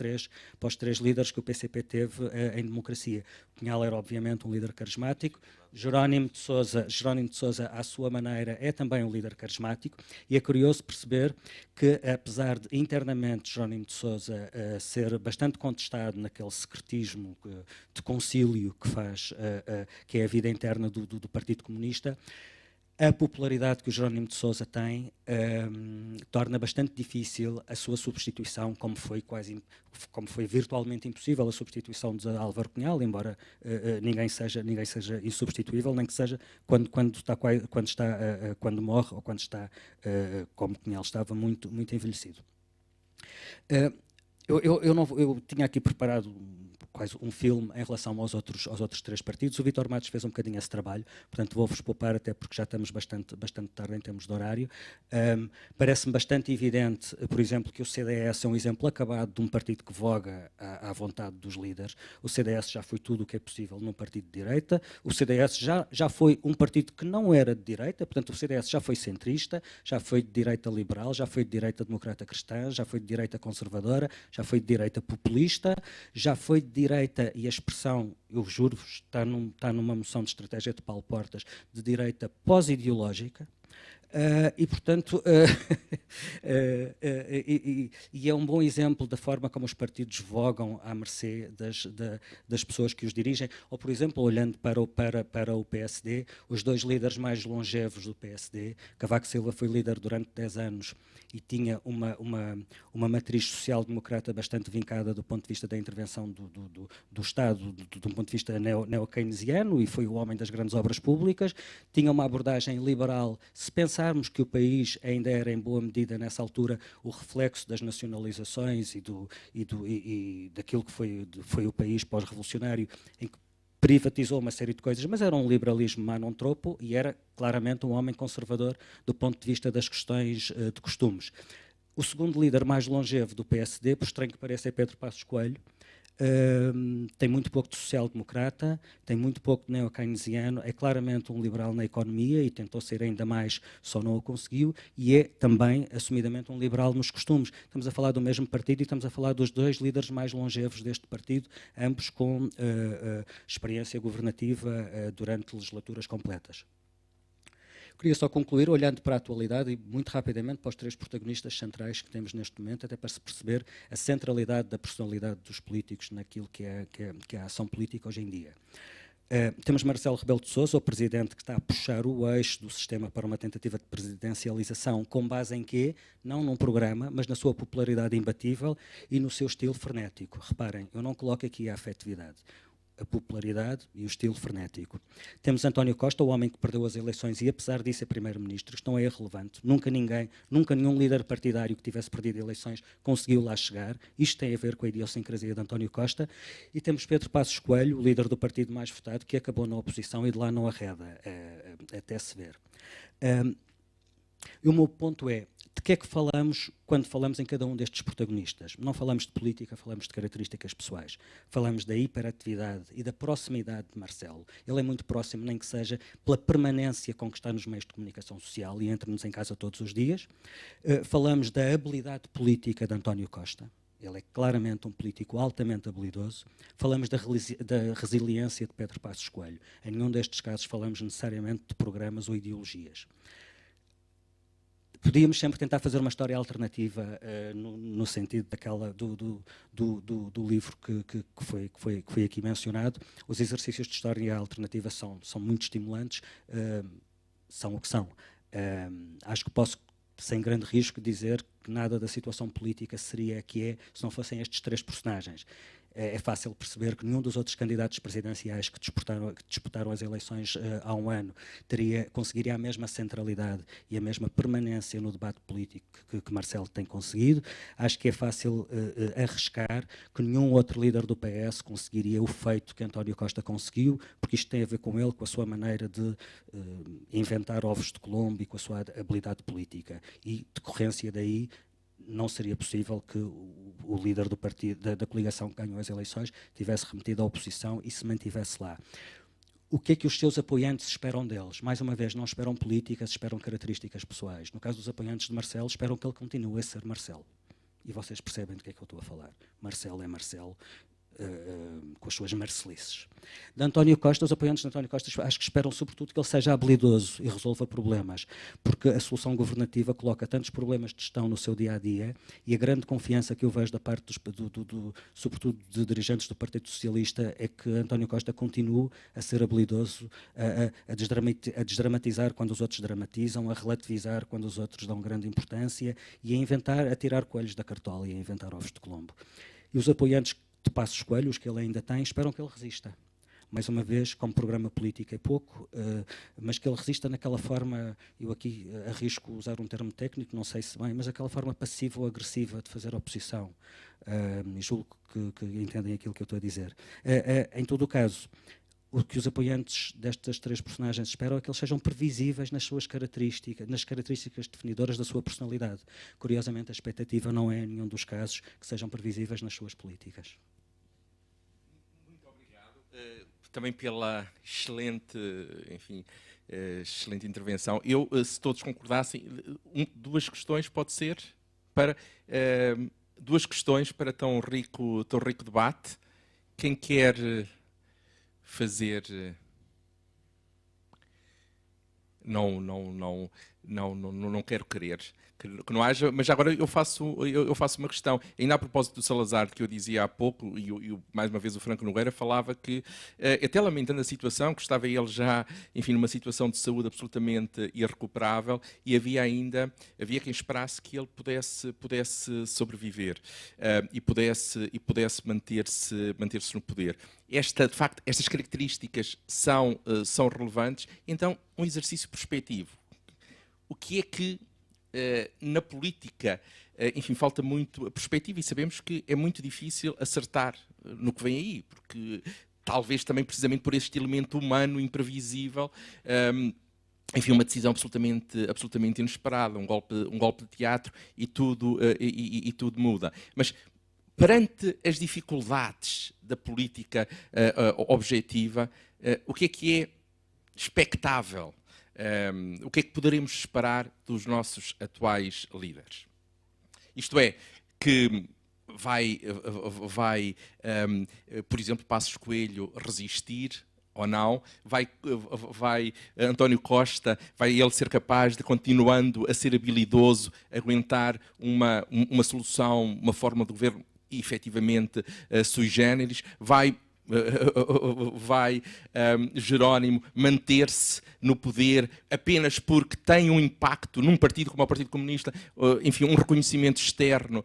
três líderes que o PCP teve em democracia. Cunhal era, obviamente, um líder carismático. Jerónimo de Sousa, à sua maneira, é também um líder carismático, e é curioso perceber que, apesar de internamente Jerónimo de Sousa ser bastante contestado naquele secretismo de concílio que faz, que é a vida interna do Partido Comunista, A popularidade que o Jerónimo de Sousa tem torna bastante difícil a sua substituição, como foi virtualmente impossível a substituição de Álvaro Cunhal, embora ninguém seja insubstituível, nem que seja quando morre ou quando está, como Cunhal estava, muito envelhecido. Eu tinha aqui preparado quase um filme em relação aos outros três partidos. O Vítor Matos fez um bocadinho esse trabalho, portanto vou-vos poupar, até porque já estamos bastante tarde em termos de horário. Parece-me bastante evidente, por exemplo, que o CDS é um exemplo acabado de um partido que voga à vontade dos líderes. O CDS já foi tudo o que é possível num partido de direita. O CDS já foi um partido que não era de direita, portanto o CDS já foi centrista, já foi de direita liberal, já foi de direita democrata cristã, já foi de direita conservadora, já foi de direita populista, já foi de direita, e a expressão, eu juro-vos, está numa moção de estratégia de Paulo Portas, de direita pós-ideológica, e, portanto, e é um bom exemplo da forma como os partidos vogam à mercê das pessoas que os dirigem, ou, por exemplo, olhando para o PSD, os dois líderes mais longevos do PSD, Cavaco Silva foi líder durante 10 anos e tinha uma matriz social-democrata bastante vincada do ponto de vista da intervenção do Estado, do ponto de vista neo-keynesiano, e foi o homem das grandes obras públicas, tinha uma abordagem liberal. Se pensarmos que o país ainda era, em boa medida, nessa altura, o reflexo das nacionalizações e daquilo que foi o país pós-revolucionário, em que privatizou uma série de coisas, mas era um liberalismo non tropo e era claramente um homem conservador do ponto de vista das questões de costumes. O segundo líder mais longevo do PSD, por estranho que pareça, é Pedro Passos Coelho. Tem muito pouco de social-democrata, tem muito pouco de neo-keynesiano, é claramente um liberal na economia e tentou ser ainda mais, só não o conseguiu, e é também, assumidamente, um liberal nos costumes. Estamos a falar do mesmo partido e estamos a falar dos dois líderes mais longevos deste partido, ambos com experiência governativa durante legislaturas completas. Queria só concluir olhando para a atualidade e muito rapidamente para os três protagonistas centrais que temos neste momento, até para se perceber a centralidade da personalidade dos políticos naquilo que é a ação política hoje em dia. Temos Marcelo Rebelo de Sousa, o presidente que está a puxar o eixo do sistema para uma tentativa de presidencialização, com base em quê? Não num programa, mas na sua popularidade imbatível e no seu estilo frenético. Reparem, eu não coloco aqui a afetividade, a popularidade e o estilo frenético. Temos António Costa, o homem que perdeu as eleições e, apesar disso, é primeiro-ministro. Isto não é irrelevante. Nunca nenhum líder partidário que tivesse perdido eleições conseguiu lá chegar. Isto tem a ver com a idiosincrasia de António Costa. E temos Pedro Passos Coelho, o líder do partido mais votado, que acabou na oposição e de lá não arreda, até se ver. E o meu ponto é, de que é que falamos quando falamos em cada um destes protagonistas? Não falamos de política, falamos de características pessoais. Falamos da hiperatividade e da proximidade de Marcelo. Ele é muito próximo, nem que seja pela permanência com que está nos meios de comunicação social e entra-nos em casa todos os dias. Falamos da habilidade política de António Costa. Ele é claramente um político altamente habilidoso. Falamos da resiliência de Pedro Passos Coelho. Em nenhum destes casos falamos necessariamente de programas ou ideologias. Podíamos sempre tentar fazer uma história alternativa no sentido do livro que foi aqui mencionado. Os exercícios de história alternativa são muito estimulantes, são o que são. Acho que posso, sem grande risco, dizer que nada da situação política seria a que é se não fossem estes três personagens. É fácil perceber que nenhum dos outros candidatos presidenciais que disputaram as eleições há um ano conseguiria a mesma centralidade e a mesma permanência no debate político que Marcelo tem conseguido. Acho que é fácil arriscar que nenhum outro líder do PS conseguiria o feito que António Costa conseguiu, porque isto tem a ver com ele, com a sua maneira de inventar ovos de Colombo e com a sua habilidade política. E, decorrência daí, não seria possível que o líder do partido, da coligação que ganhou as eleições tivesse remetido à oposição e se mantivesse lá. O que é que os seus apoiantes esperam deles? Mais uma vez, não esperam políticas, esperam características pessoais. No caso dos apoiantes de Marcelo, esperam que ele continue a ser Marcelo. E vocês percebem do que é que eu estou a falar. Marcelo é Marcelo. com as suas marcelices. De António Costa, os apoiantes de António Costa acho que esperam sobretudo que ele seja habilidoso e resolva problemas, porque a solução governativa coloca tantos problemas de gestão no seu dia-a-dia, e a grande confiança que eu vejo da parte, sobretudo de dirigentes do Partido Socialista, é que António Costa continue a ser habilidoso, a desdramatizar quando os outros dramatizam, a relativizar quando os outros dão grande importância, e a tirar coelhos da cartola e a inventar ovos de Colombo. E os apoiantes de Passos Coelho, os que ele ainda tem, esperam que ele resista. Mais uma vez, como programa político é pouco, mas que ele resista naquela forma, eu aqui arrisco usar um termo técnico, não sei se bem, mas aquela forma passiva ou agressiva de fazer oposição. E julgo que entendem aquilo que eu estou a dizer. Em todo o caso, o que os apoiantes destas três personagens esperam é que eles sejam previsíveis nas suas características, nas características definidoras da sua personalidade. Curiosamente, a expectativa não é, em nenhum dos casos, que sejam previsíveis nas suas políticas. Também pela excelente, enfim, excelente intervenção. Eu, se todos concordassem, duas questões pode ser para duas questões para tão rico debate. Quem quer fazer não quero querer que não haja, mas agora eu faço uma questão, ainda a propósito do Salazar, que eu dizia há pouco, e mais uma vez o Franco Nogueira falava que, até lamentando a situação, que estava ele já, enfim, numa situação de saúde absolutamente irrecuperável, e havia quem esperasse que ele pudesse sobreviver e pudesse manter-se no poder. De facto, estas características são relevantes. Então, um exercício perspectivo. O que é que na política, enfim, falta muito a perspectiva, e sabemos que é muito difícil acertar no que vem aí, porque talvez também precisamente por este elemento humano imprevisível, enfim, uma decisão absolutamente inesperada, um golpe de teatro e tudo muda. Mas perante as dificuldades da política objetiva, o que é expectável? O que é que poderemos esperar dos nossos atuais líderes? Isto é, que vai por exemplo, Passos Coelho resistir ou não? Vai António Costa, vai ele ser capaz de, continuando a ser habilidoso, aguentar uma solução, uma forma de governo efetivamente sui generis? Vai Jerónimo manter-se no poder apenas porque tem um impacto num partido como o Partido Comunista, enfim, um reconhecimento externo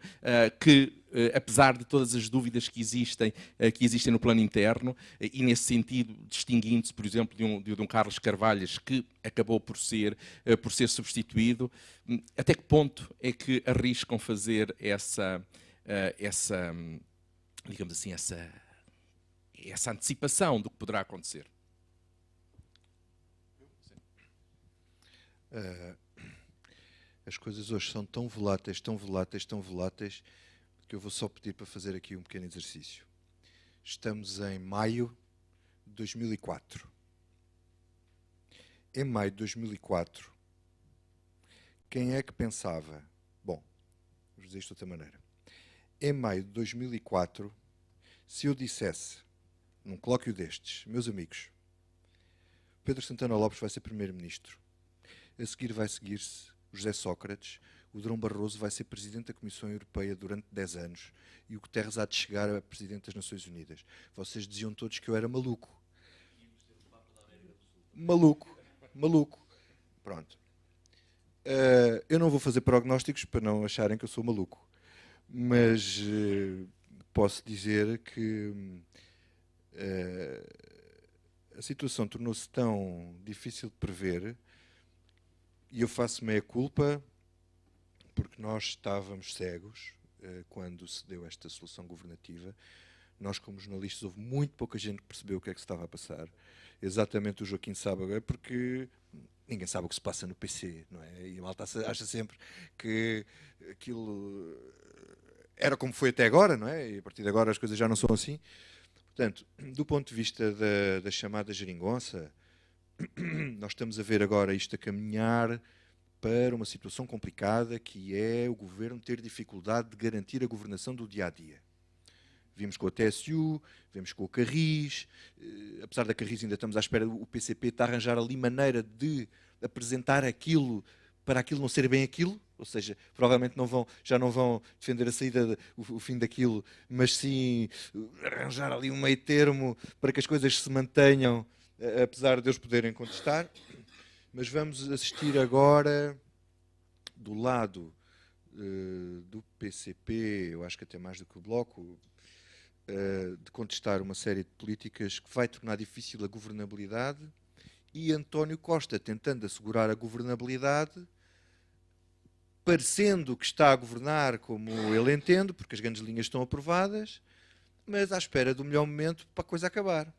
que, apesar de todas as dúvidas que existem no plano interno, e nesse sentido distinguindo-se, por exemplo, de um Carlos Carvalhas, que acabou por ser substituído, até que ponto é que arriscam fazer digamos assim, essa antecipação do que poderá acontecer? As coisas hoje são tão voláteis, que eu vou só pedir para fazer aqui um pequeno exercício. Estamos em maio de 2004. Em maio de 2004, quem é que pensava... Bom, vou dizer isto de outra maneira. Em maio de 2004, se eu dissesse, num colóquio destes, meus amigos, Pedro Santana Lopes vai ser primeiro-ministro, a seguir vai seguir-se o José Sócrates, o Durão Barroso vai ser presidente da Comissão Europeia durante 10 anos e o Guterres há de chegar a presidente das Nações Unidas. Vocês diziam todos que eu era maluco. Maluco. Pronto. Eu não vou fazer prognósticos para não acharem que eu sou maluco, mas posso dizer que a situação tornou-se tão difícil de prever, e eu faço meia-culpa porque nós estávamos cegos quando se deu esta solução governativa. Nós, como jornalistas, houve muito pouca gente que percebeu o que é que se estava a passar. Exatamente, o Joaquim sabe agora, porque ninguém sabe o que se passa no PC, não é? E a malta acha sempre que aquilo era como foi até agora, não é? E a partir de agora as coisas já não são assim. Portanto, do ponto de vista da chamada geringonça, nós estamos a ver agora isto a caminhar para uma situação complicada, que é o governo ter dificuldade de garantir a governação do dia-a-dia. Vimos com a TSU, vimos com o Carris, apesar da Carris ainda estamos à espera, o PCP está a arranjar ali maneira de apresentar aquilo para aquilo não ser bem aquilo, ou seja, provavelmente já não vão defender a saída, o fim daquilo, mas sim arranjar ali um meio termo para que as coisas se mantenham, apesar de eles poderem contestar. Mas vamos assistir agora, do lado do PCP, eu acho que até mais do que o Bloco, de contestar uma série de políticas que vai tornar difícil a governabilidade, e António Costa tentando assegurar a governabilidade, parecendo que está a governar como ele entende, porque as grandes linhas estão aprovadas, mas à espera do melhor momento para a coisa acabar.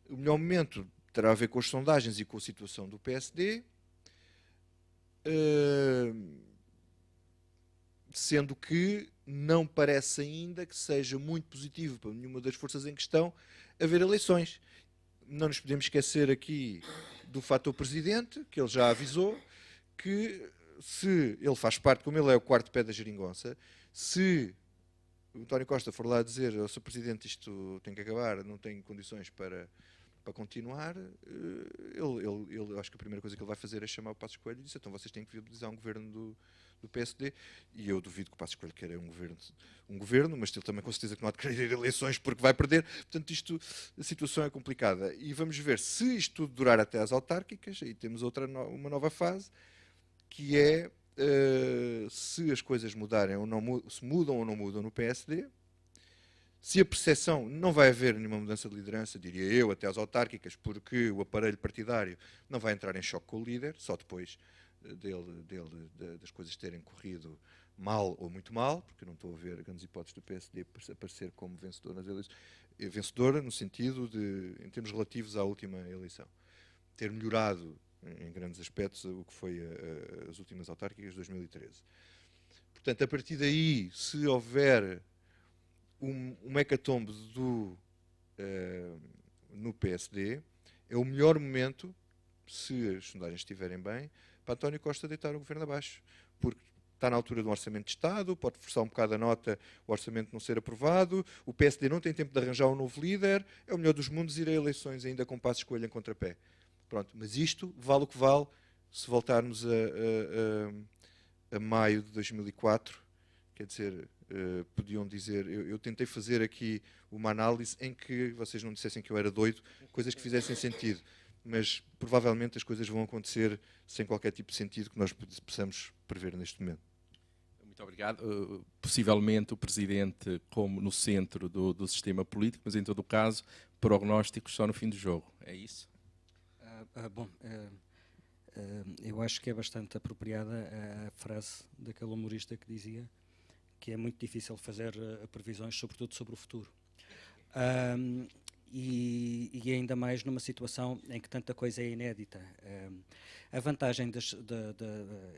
O melhor momento terá a ver com as sondagens e com a situação do PSD, sendo que não parece ainda que seja muito positivo para nenhuma das forças em questão haver eleições. Não nos podemos esquecer aqui do fator presidente, que ele já avisou, que se ele faz parte, como ele é o quarto pé da geringonça, se o António Costa for lá dizer ao Sr. Presidente isto tem que acabar, não tem condições para continuar, eu acho que a primeira coisa que ele vai fazer é chamar o Passos Coelho e dizer, então vocês têm que viabilizar um governo do PSD, e eu duvido que o Passos Coelho queira um governo, mas ele também com certeza que não há de querer eleições porque vai perder, portanto a situação é complicada. E vamos ver se isto tudo durar até às autárquicas, aí temos uma nova fase, que é se as coisas mudarem ou não, se mudam ou não mudam no PSD, se a percepção, não vai haver nenhuma mudança de liderança, diria eu, até às autárquicas, porque o aparelho partidário não vai entrar em choque com o líder, só depois das coisas terem corrido mal ou muito mal, porque eu não estou a ver grandes hipóteses do PSD aparecer como vencedor nas eleições, vencedora no sentido de, em termos relativos à última eleição, ter melhorado em grandes aspectos o que foi as últimas autárquicas de 2013. Portanto, a partir daí, se houver um hecatombe no PSD, é o melhor momento, se as sondagens estiverem bem, para António Costa deitar o governo abaixo, porque está na altura do Orçamento de Estado, pode forçar um bocado a nota o Orçamento não ser aprovado, o PSD não tem tempo de arranjar um novo líder, é o melhor dos mundos ir a eleições ainda com Passos Coelho em contrapé. Pronto, mas isto vale o que vale, se voltarmos a maio de 2004, quer dizer, podiam dizer, eu tentei fazer aqui uma análise em que vocês não dissessem que eu era doido, coisas que fizessem sentido, mas provavelmente as coisas vão acontecer sem qualquer tipo de sentido que nós possamos prever neste momento. Muito obrigado. Possivelmente o Presidente como no centro do sistema político, mas em todo o caso, prognósticos só no fim do jogo. É isso? Eu acho que é bastante apropriada a frase daquele humorista que dizia que é muito difícil fazer previsões, sobretudo sobre o futuro. E ainda mais numa situação em que tanta coisa é inédita. A vantagem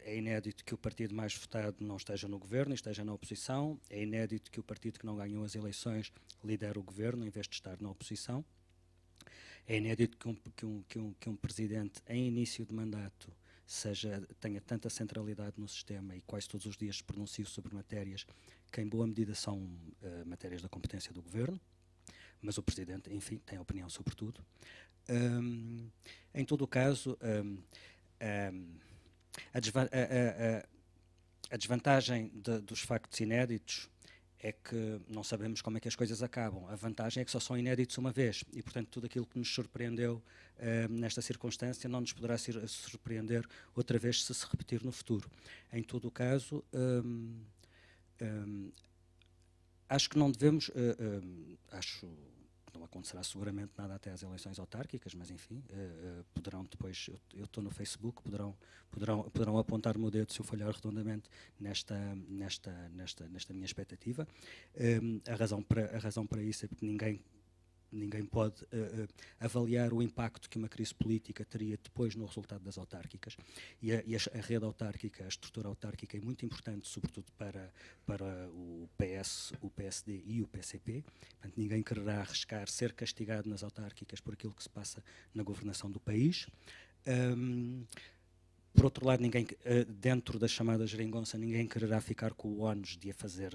é inédito que o partido mais votado não esteja no governo e esteja na oposição, é inédito que o partido que não ganhou as eleições lidere o governo em vez de estar na oposição, é inédito que um presidente em início de mandato tenha tanta centralidade no sistema e quase todos os dias se pronuncie sobre matérias que em boa medida são matérias da competência do governo, mas o Presidente, enfim, tem opinião sobre tudo. Em todo o caso, a desvantagem dos factos inéditos é que não sabemos como é que as coisas acabam. A vantagem é que só são inéditos uma vez e, portanto, tudo aquilo que nos surpreendeu nesta circunstância não nos poderá surpreender outra vez se se repetir no futuro. Em todo o caso, acho que não devemos, acho que não acontecerá seguramente nada até às eleições autárquicas, mas enfim, poderão depois, eu estou no Facebook, poderão apontar o meu dedo se eu falhar redondamente nesta minha expectativa. A razão para isso é porque ninguém pode avaliar o impacto que uma crise política teria depois no resultado das autárquicas. E a rede autárquica, a estrutura autárquica é muito importante, sobretudo para o PS, o PSD e o PCP. Portanto, ninguém quererá arriscar ser castigado nas autárquicas por aquilo que se passa na governação do país. Por outro lado, ninguém, dentro da chamada geringonça, ninguém quererá ficar com o ónus de a fazer,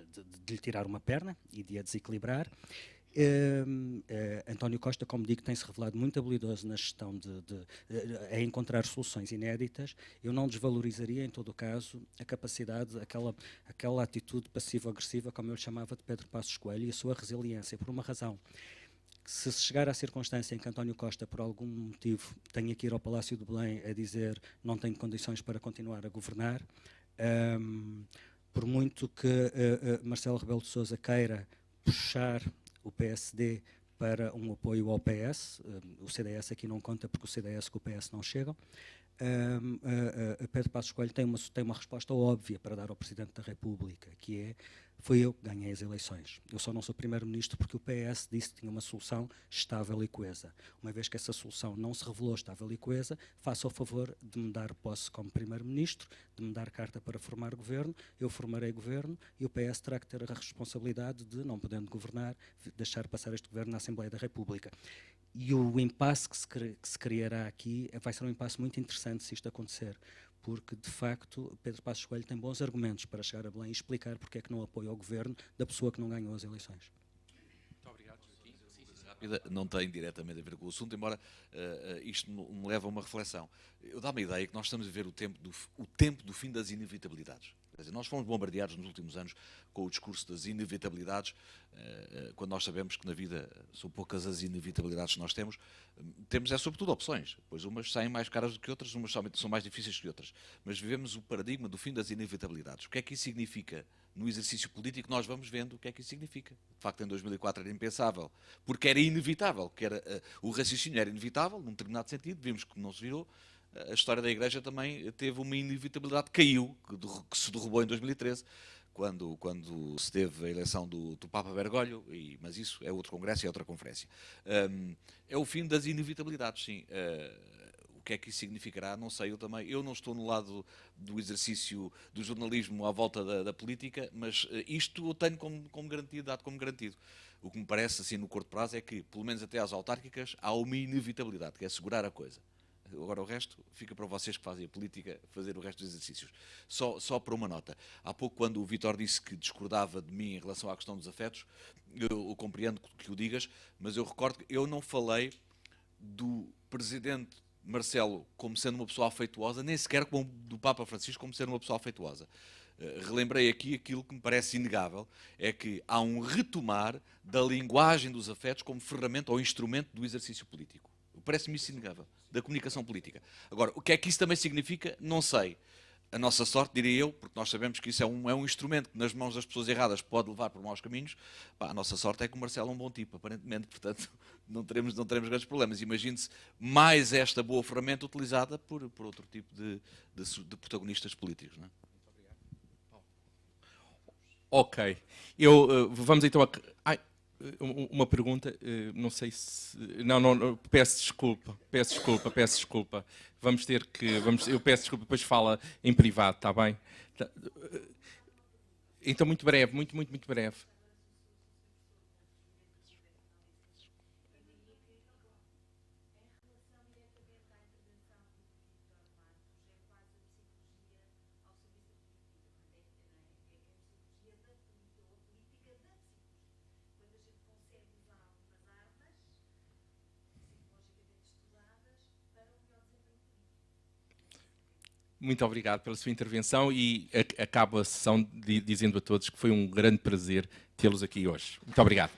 de lhe tirar uma perna e de a desequilibrar. António Costa, como digo, tem-se revelado muito habilidoso na gestão a encontrar soluções inéditas. Eu não desvalorizaria, em todo o caso, a capacidade, aquela atitude passivo-agressiva, como eu lhe chamava, de Pedro Passos Coelho, e a sua resiliência, por uma razão. Se chegar à circunstância em que António Costa, por algum motivo, tenha que ir ao Palácio de Belém a dizer não tenho condições para continuar a governar, por muito que Marcelo Rebelo de Sousa queira puxar o PSD para um apoio ao PS, o CDS aqui não conta porque o CDS com o PS não chegam, Pedro Passos Coelho tem uma resposta óbvia para dar ao Presidente da República, que é: foi eu que ganhei as eleições. Eu só não sou Primeiro-Ministro porque o PS disse que tinha uma solução estável e coesa. Uma vez que essa solução não se revelou estável e coesa, faça o favor de me dar posse como Primeiro-Ministro, de me dar carta para formar governo, eu formarei governo e o PS terá que ter a responsabilidade de, não podendo governar, deixar passar este governo na Assembleia da República. E o impasse que se criará aqui vai ser um impasse muito interessante se isto acontecer, porque, de facto, Pedro Passos Coelho tem bons argumentos para chegar a Belém e explicar porque é que não apoia o governo da pessoa que não ganhou as eleições. Muito obrigado, Joaquim. Rápida, não tem diretamente a ver com o assunto, embora isto me leva a uma reflexão. Eu dá-me a ideia que nós estamos a ver o tempo do fim das inevitabilidades. Quer dizer, nós fomos bombardeados nos últimos anos com o discurso das inevitabilidades, quando nós sabemos que na vida são poucas as inevitabilidades que nós temos. Temos sobretudo opções, pois umas saem mais caras do que outras, umas são mais difíceis que outras. Mas vivemos o paradigma do fim das inevitabilidades. O que é que isso significa? No exercício político nós vamos vendo o que é que isso significa. De facto, em 2004 era impensável, porque era inevitável, o raciocínio era inevitável, num determinado sentido, vimos que não se virou. A história da Igreja também teve uma inevitabilidade, caiu, que se derrubou em 2013, quando se teve a eleição do Papa Bergoglio, mas isso é outro congresso e é outra conferência. É o fim das inevitabilidades, sim. O que é que isso significará? Não sei, eu não estou no lado do exercício do jornalismo à volta da política, mas isto eu tenho como garantido, dado como garantido. O que me parece, assim, no curto prazo, é que, pelo menos até às autárquicas, há uma inevitabilidade, que é segurar a coisa. Agora o resto fica para vocês que fazem a política fazer o resto dos exercícios. Só para uma nota. Há pouco, quando o Vítor disse que discordava de mim em relação à questão dos afetos, eu compreendo que o digas, mas eu recordo que eu não falei do Presidente Marcelo como sendo uma pessoa afetuosa, nem sequer como do Papa Francisco como sendo uma pessoa afetuosa. Relembrei aqui aquilo que me parece inegável, é que há um retomar da linguagem dos afetos como ferramenta ou instrumento do exercício político. Parece-me isso inegável, da comunicação política. Agora, o que é que isso também significa? Não sei. A nossa sorte, diria eu, porque nós sabemos que isso é um instrumento que nas mãos das pessoas erradas pode levar por maus caminhos. A nossa sorte é que o Marcelo é um bom tipo, aparentemente, portanto não teremos grandes problemas. Imagine-se mais esta boa ferramenta utilizada por outro tipo de protagonistas políticos. Não é? Ok. Vamos então uma pergunta, não sei se... Não, peço desculpa. Eu peço desculpa, depois fala em privado, está bem? Então, muito breve, muito breve. Muito obrigado pela sua intervenção e acabo a sessão dizendo a todos que foi um grande prazer tê-los aqui hoje. Muito obrigado.